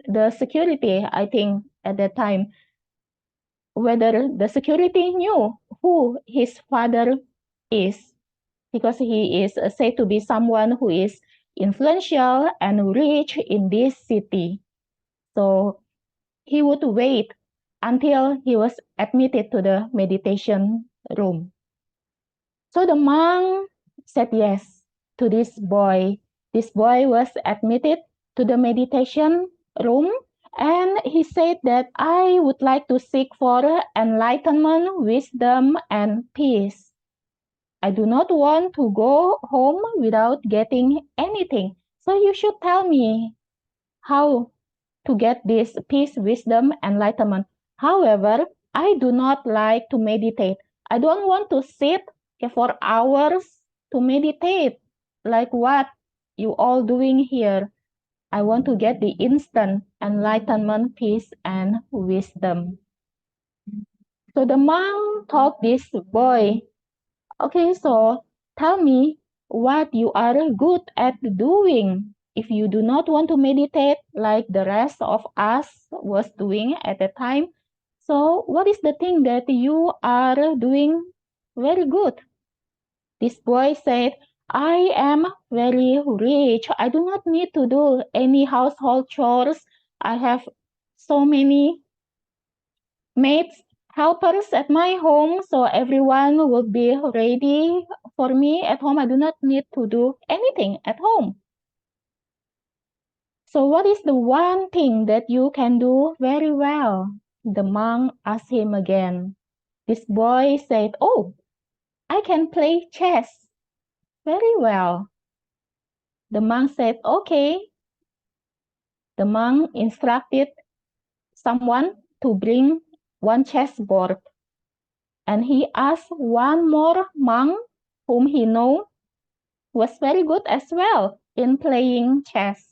the security, I think, at that time, whether the security knew who his father is, because he is said to be someone who is influential and rich in this city. So he would wait until he was admitted to the meditation room. So the monk said yes to this boy. This boy was admitted to the meditation room and he said that I would like to seek for enlightenment, wisdom, and peace. I do not want to go home without getting anything. So you should tell me how to get this peace, wisdom, enlightenment. However, I do not like to meditate. I don't want to sit for hours to meditate like what you all doing here. I want to get the instant enlightenment, peace, and wisdom. So the monk told this boy, okay, so tell me what you are good at doing. If you do not want to meditate like the rest of us was doing at the time, so what is the thing that you are doing very good? This boy said, I am very rich. I do not need to do any household chores. I have so many maids, helpers at my home, so everyone will be ready for me at home. I do not need to do anything at home. So what is the one thing that you can do very well? The monk asked him again. This boy said, oh, I can play chess very well. The monk said, okay. The monk instructed someone to bring one chessboard. And he asked one more monk whom he knew was very good as well in playing chess.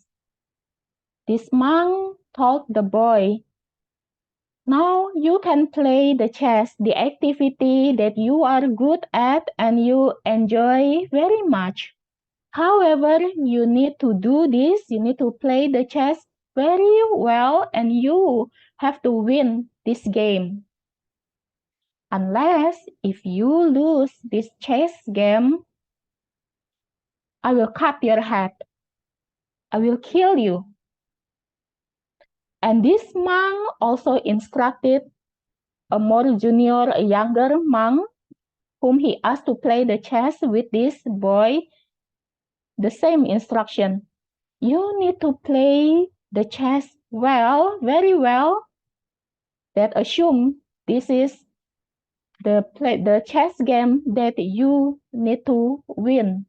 This monk told the boy, now you can play the chess, the activity that you are good at and you enjoy very much. However, you need to do this, you need to play the chess very well and you have to win this game. Unless if you lose this chess game, I will cut your head. I will kill you. And this monk also instructed a more junior, a younger monk, whom he asked to play the chess with this boy, the same instruction. You need to play the chess well, very well. That assume this is the chess game that you need to win.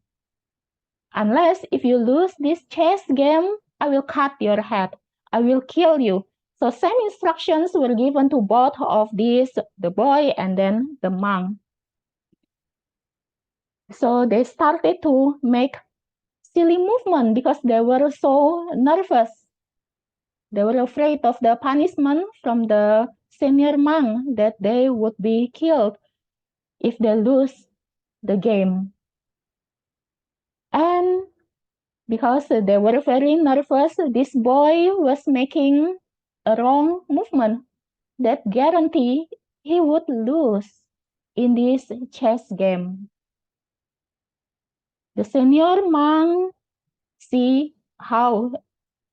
Unless if you lose this chess game, I will cut your head. I will kill you. So same instructions were given to both of these, the boy and then the monk. So they started to make silly movement because they were so nervous. They were afraid of the punishment from the senior monk that they would be killed if they lose the game. And because they were very nervous, this boy was making a wrong movement that guarantee he would lose. in this chess game. The senior monk see how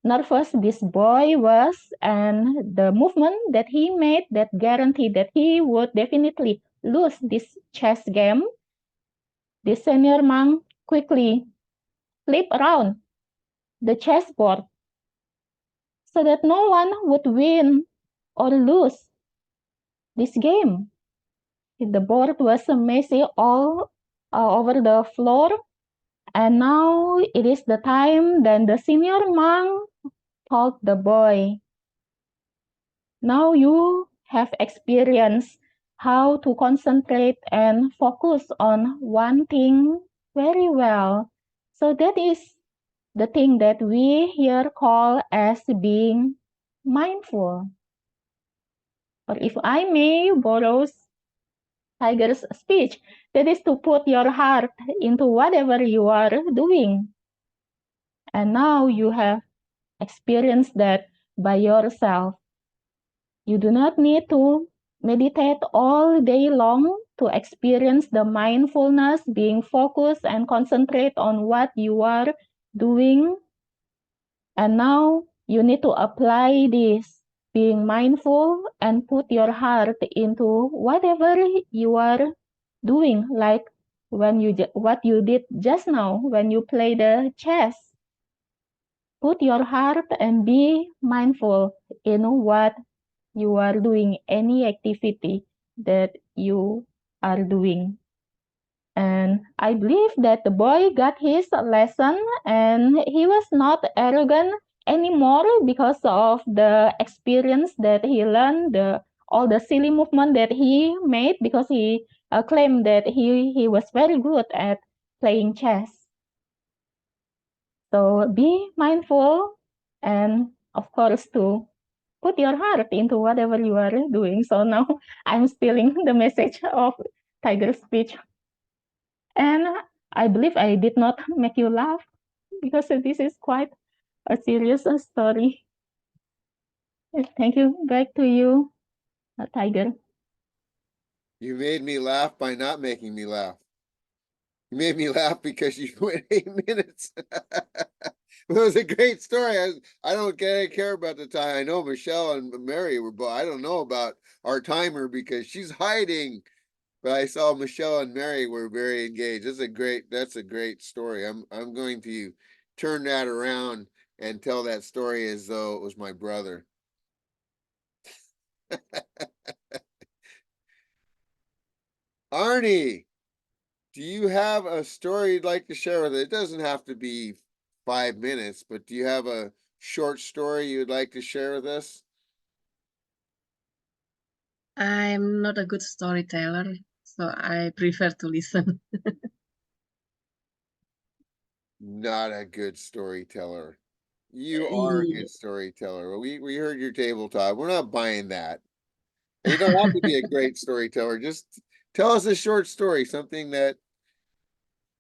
nervous this boy was and the movement that he made that guaranteed that he would definitely lose this chess game. The senior monk quickly flipped around the chessboard so that no one would win or lose this game. The board was messy all over the floor, and now it is the time then the senior monk told the boy, now you have experienced how to concentrate and focus on one thing very well. So that is the thing that we here call as being mindful. Or if I may borrow Tiger's speech, that is to put your heart into whatever you are doing. And now you have experienced that by yourself. You do not need to meditate all day long to experience the mindfulness, being focused and concentrate on what you are doing. And now you need to apply this, being mindful and put your heart into whatever you are doing, like what you did just now when you play the chess. Put your heart and be mindful in what you are doing, any activity that you are doing. And I believe that the boy got his lesson and he was not arrogant anymore because of the experience that he learned, all the silly movement that he made, because he claimed that he was very good at playing chess. So be mindful and of course to put your heart into whatever you are doing. So now I'm stealing the message of Tiger's speech. And I believe I did not make you laugh because this is quite a serious story. Thank you. Back to you, Tiger. You made me laugh by not making me laugh. You made me laugh because you went 8 minutes. It was a great story. I don't care about the time. I know Michelle and Mary were, but I don't know about our timer because she's hiding. But I saw Michelle and Mary were very engaged. That's a great story. I'm going to turn that around and tell that story as though it was my brother. Arnie, do you have a story you'd like to share with us? It doesn't have to be 5 minutes, but do you have a short story you'd like to share with us? I'm not a good storyteller, so I prefer to listen. Not a good storyteller. You are a Yeah. good storyteller. We heard your tabletop. We're not buying that. And you don't have to be a great storyteller. Just tell us a short story, something that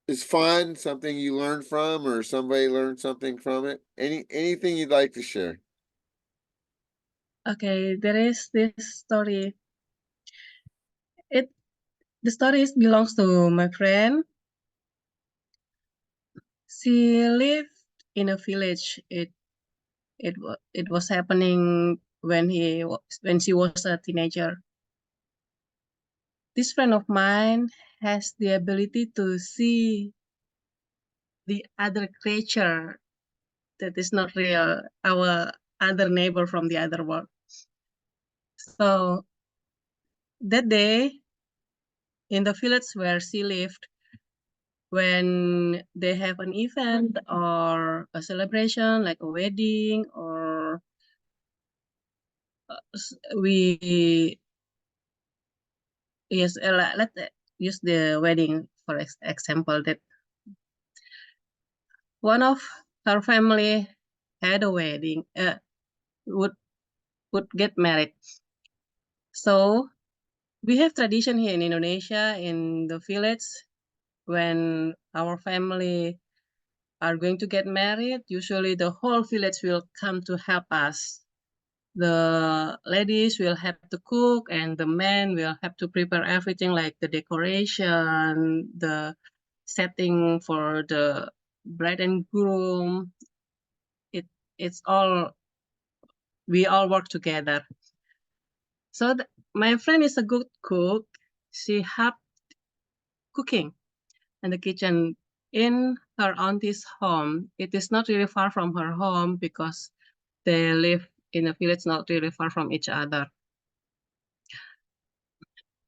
is fun, something you learned from, or somebody learned something from it. Anything you'd like to share. Okay, there is this story. The story belongs to my friend. She lived in a village. It was happening when she was a teenager. This friend of mine has the ability to see the other creature that is not real, our other neighbor from the other world. So that day in the village where she lived, when they have an event or a celebration like a wedding, or we yes let's use the wedding for example, that one of her family had a wedding, would get married. So we have tradition here in Indonesia in the village. When our family are going to get married, usually the whole village will come to help us the ladies will have to cook and the men will have to prepare everything like the decoration, the setting for the bride and groom. It's all, we all work together. So my friend is a good cook. She helped cooking in the kitchen in her auntie's home. It is not really far from her home because they live in a village not really far from each other.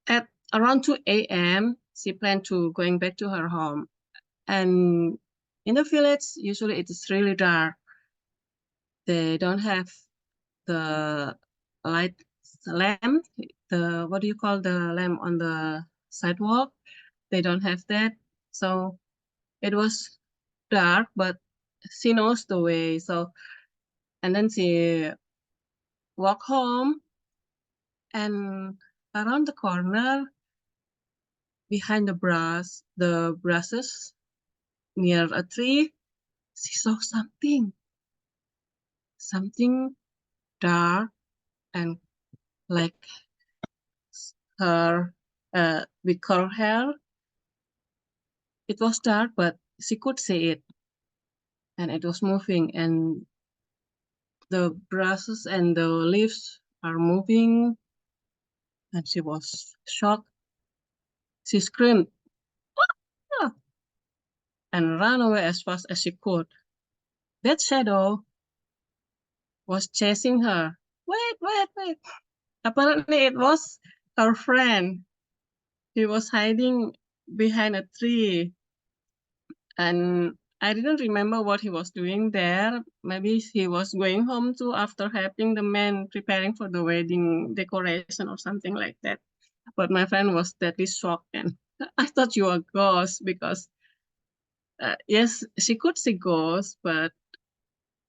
At around 2 a.m., she planned to going back to her home. And in the village, usually it is really dark. They don't have the light lamp, the, what do you call the lamp on the sidewalk? They don't have that. So it was dark, but she knows the way. So, and then she walked home, and around the corner, behind the grasses near a tree, she saw something dark and like her with curly hair. It was dark, but she could see it, and it was moving, and the grasses and the leaves are moving, and she was shocked. She screamed, "Ah!" and ran away as fast as she could. That shadow was chasing her. Wait, wait, wait. Apparently, it was her friend. He was hiding behind a tree, and I didn't remember what he was doing there. Maybe he was going home too after helping the men preparing for the wedding decoration or something like that. But my friend was deadly shocked, and I thought you were a ghost because yes, she could see ghosts, but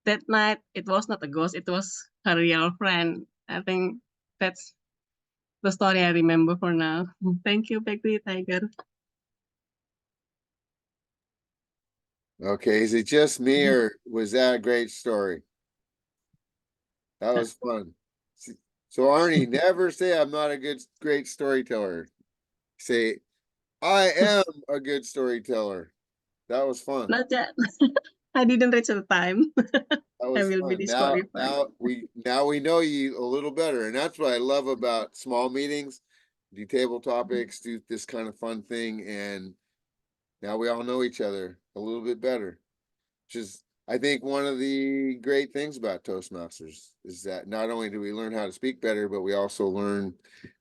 that night it was not a ghost, it was her real friend. I think that's the story I remember for now. Thank you, back to you, Tiger. Okay, is it just me or was that a great story? That was fun. So Arnie, never say I'm not a great storyteller. Say I am a good storyteller. That was fun. Not yet. I didn't reach the time. That I was will be fun. Now, disqualified. now we know you a little better, and that's what I love about small meetings. Do table topics, do this kind of fun thing, and now we all know each other a little bit better. Which is, I think, one of the great things about Toastmasters is that not only do we learn how to speak better, but we also learn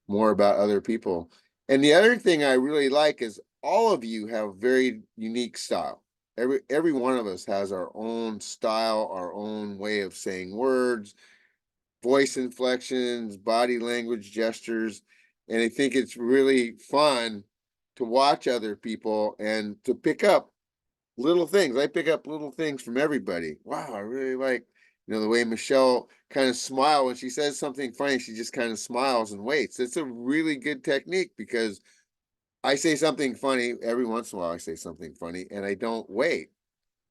more about other people. And the other thing I really like is all of you have very unique style. Every one of us has our own style, our own way of saying words, voice inflections, body language, gestures. And I think it's really fun to watch other people and to pick up little things. I pick up little things from everybody. Wow, I really like, the way Michelle kind of smile when she says something funny, she just kind of smiles and waits. It's a really good technique because I say something funny every once in a while. I say something funny and I don't wait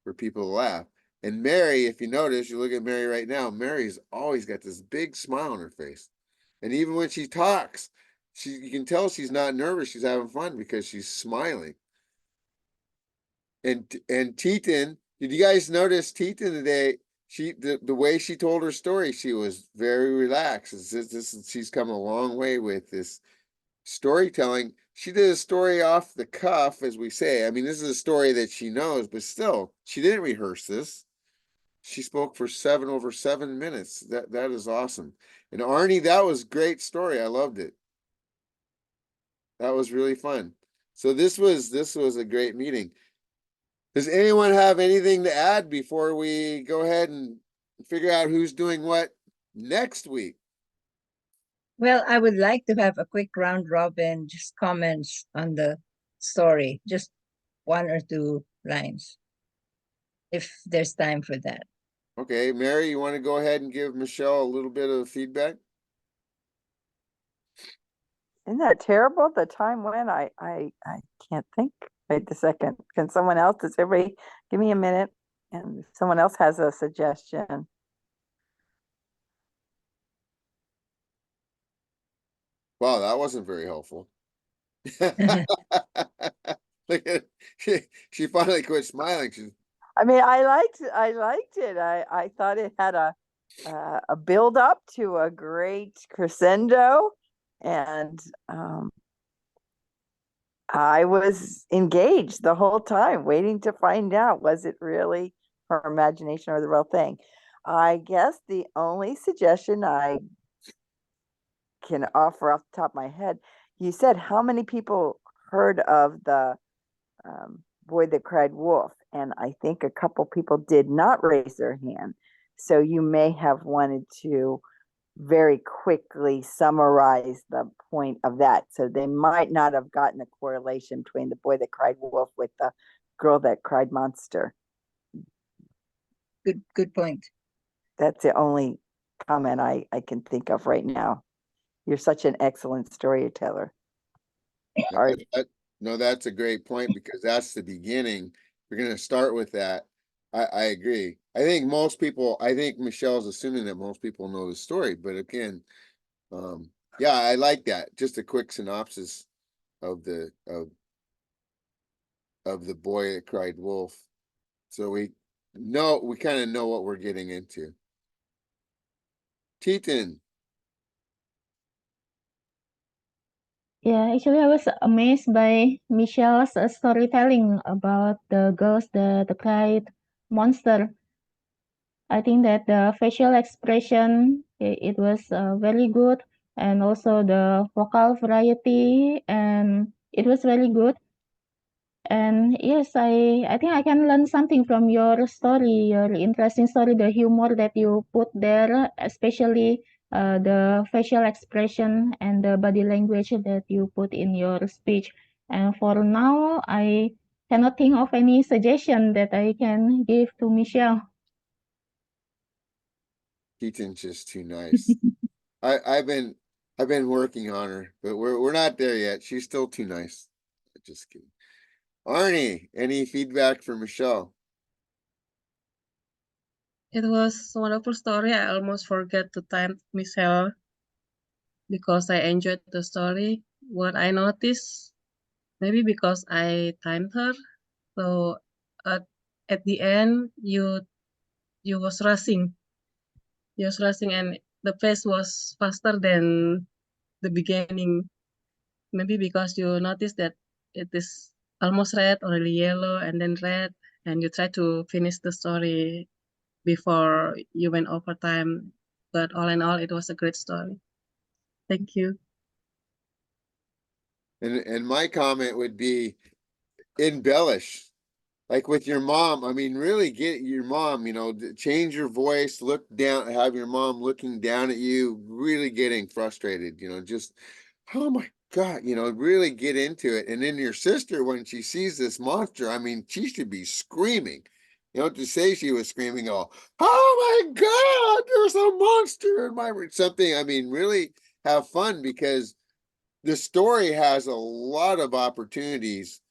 for people to laugh. And Mary, if you notice, you look at Mary right now, Mary's always got this big smile on her face. And even when she talks, you can tell she's not nervous, she's having fun because she's smiling. And Teton, did you guys notice Teton today? The way she told her story, she was very relaxed. She's come a long way with this storytelling. She did a story off the cuff, as we say. I mean, this is a story that she knows, but still, she didn't rehearse this. She spoke for over 7 minutes. That is awesome. And Arnie, that was great story. I loved it. That was really fun. So this was a great meeting. Does anyone have anything to add before we go ahead and figure out who's doing what next week? Well, I would like to have a quick round robin, just comments on the story, just 1 or 2 lines, if there's time for that. Okay, Mary, you want to go ahead and give Michelle a little bit of feedback? Isn't that terrible? The time went. I can't think. Wait a second. Can someone else? Does everybody give me a minute? And if someone else has a suggestion. Wow, that wasn't very helpful. Look at she finally quit smiling. She's I mean, I liked it. I thought it had a build up to a great crescendo, and I was engaged the whole time, waiting to find out, was it really her imagination or the real thing? I guess the only suggestion I can offer off the top of my head, you said how many people heard of the Boy That Cried Wolf? And I think a couple people did not raise their hand. So you may have wanted to very quickly summarize the point of that. So they might not have gotten a correlation between the Boy That Cried Wolf with the Girl That Cried Monster. Good point. That's the only comment I can think of right now. You're such an excellent storyteller. Art. no, that's a great point because that's the beginning. We're gonna start with that. I agree. I think Michelle's assuming that most people know the story, but again, yeah, I like that. Just a quick synopsis of the Boy That Cried Wolf. So we kind of know what we're getting into. Teton, Yeah, actually, I was amazed by Michelle's storytelling about the girls that cried monster. I think that the facial expression, it was very good, and also the vocal variety, and it was very good. And yes, I think I can learn something from your story, your interesting story, the humor that you put there, especially the facial expression and the body language that you put in your speech. And for now, I cannot think of any suggestion that I can give to Michelle. Teton's just too nice. I've been working on her, but we're not there yet. She's still too nice. Just kidding. Arnie, any feedback for Michelle? It was a wonderful story. I almost forget to thank Michelle because I enjoyed the story. What I noticed, maybe because I timed her, so at the end you was rushing. You was rushing, and the pace was faster than the beginning. Maybe because you noticed that it is almost red, already yellow, and then red, and you try to finish the story before you went over time. But all in all, it was a great story. Thank you. And my comment would be embellish. Like with your mom, I mean, really get your mom, change your voice, look down, have your mom looking down at you, really getting frustrated, just, oh my God, really get into it. And then your sister, when she sees this monster, I mean, she should be screaming, to say she was screaming, oh my God, there's a monster in my something. I mean, really have fun because the story has a lot of opportunities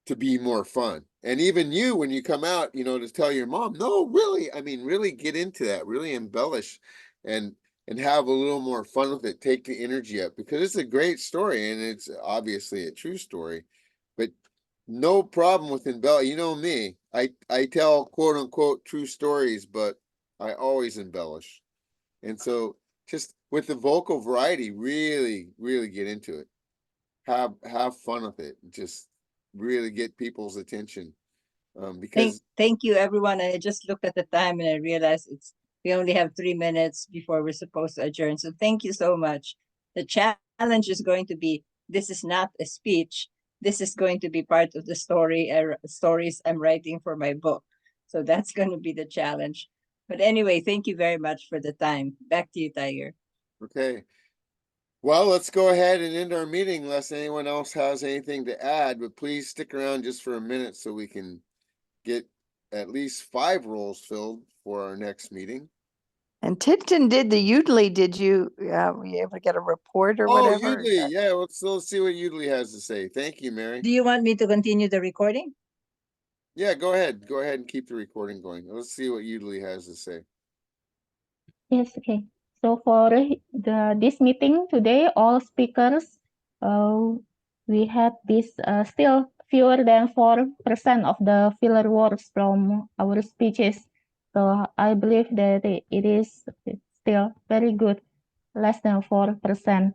to be more fun. And even you, when you come out, to tell your mom, no, really, I mean, really get into that, really embellish and have a little more fun with it. Take the energy up because it's a great story and it's obviously a true story. But no problem with embellish. You know me, I tell quote unquote true stories, but I always embellish. And so just with the vocal variety, really, really get into it. Have fun with it. Just really get people's attention. Because Thank you, everyone. I just looked at the time and I realized we only have 3 minutes before we're supposed to adjourn. So thank you so much. The challenge is going to be, this is not a speech. This is going to be part of the stories I'm writing for my book. So that's going to be the challenge. But anyway, thank you very much for the time. Back to you, Tiger. okay. Well, let's go ahead and end our meeting unless anyone else has anything to add, but please stick around just for a minute so we can get at least 5 roles filled for our next meeting. And Tintin did the Udly. Did you were you able to get a report or Oh, whatever? Udly. Yeah, let's see what Udly has to say. Thank you, Mary. Do you want me to continue the recording? Yeah, go ahead. Go ahead and keep the recording going. Let's see what Udly has to say. Yes, okay. So for this meeting today, all speakers, we had this still fewer than 4% of the filler words from our speeches. So I believe that it is still very good, less than 4%.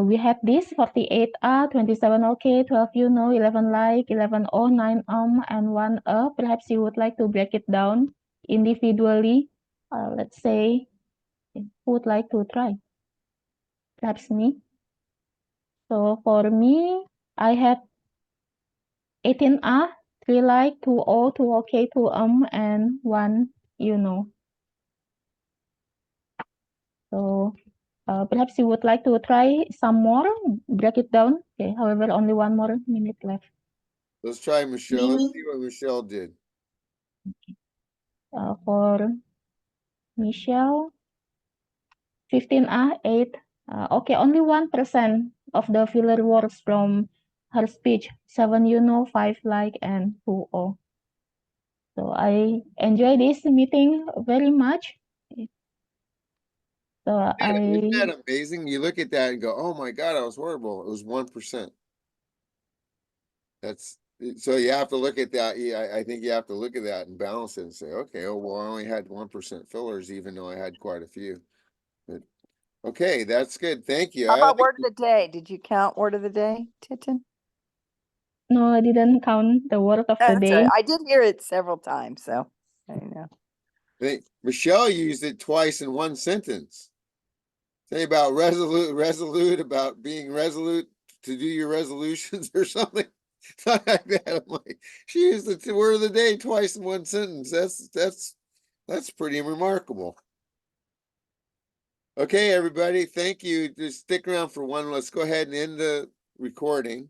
We had this 48 27 okay, 12 you know, 11 like, 11 oh, 9 and 1 Perhaps you would like to break it down individually. Let's say, who would like to try? Perhaps me. So for me, I had 18 3 like, 2 oh, 2 okay, 2 and 1 you know. So perhaps you would like to try some more, break it down. Okay, however, only 1 more minute left. Let's try Michelle. Let's see what Michelle did. For Michelle, 15 8. Okay, only 1% of the filler words from her speech. 7 you know, 5 like, and 2 oh. So I enjoy this meeting very much. So Isn't that amazing? You look at that and go, "Oh my God, I was horrible." It was 1%. So you have to look at that. Yeah, I think you have to look at that and balance it and say, okay, oh well, I only had 1% fillers, even though I had quite a few. But okay, that's good. Thank you. How I about like word of the day? Did you count word of the day, Titin? no, I didn't count the word of the That's day. right. I did hear it several times, so I know. Michelle used it twice in one sentence. Say about resolute about being resolute to do your resolutions or something. Like that. I'm like, she used the word of the day twice in one sentence. That's pretty remarkable. Okay, everybody, thank you. Just stick around for one. Let's go ahead and end the recording.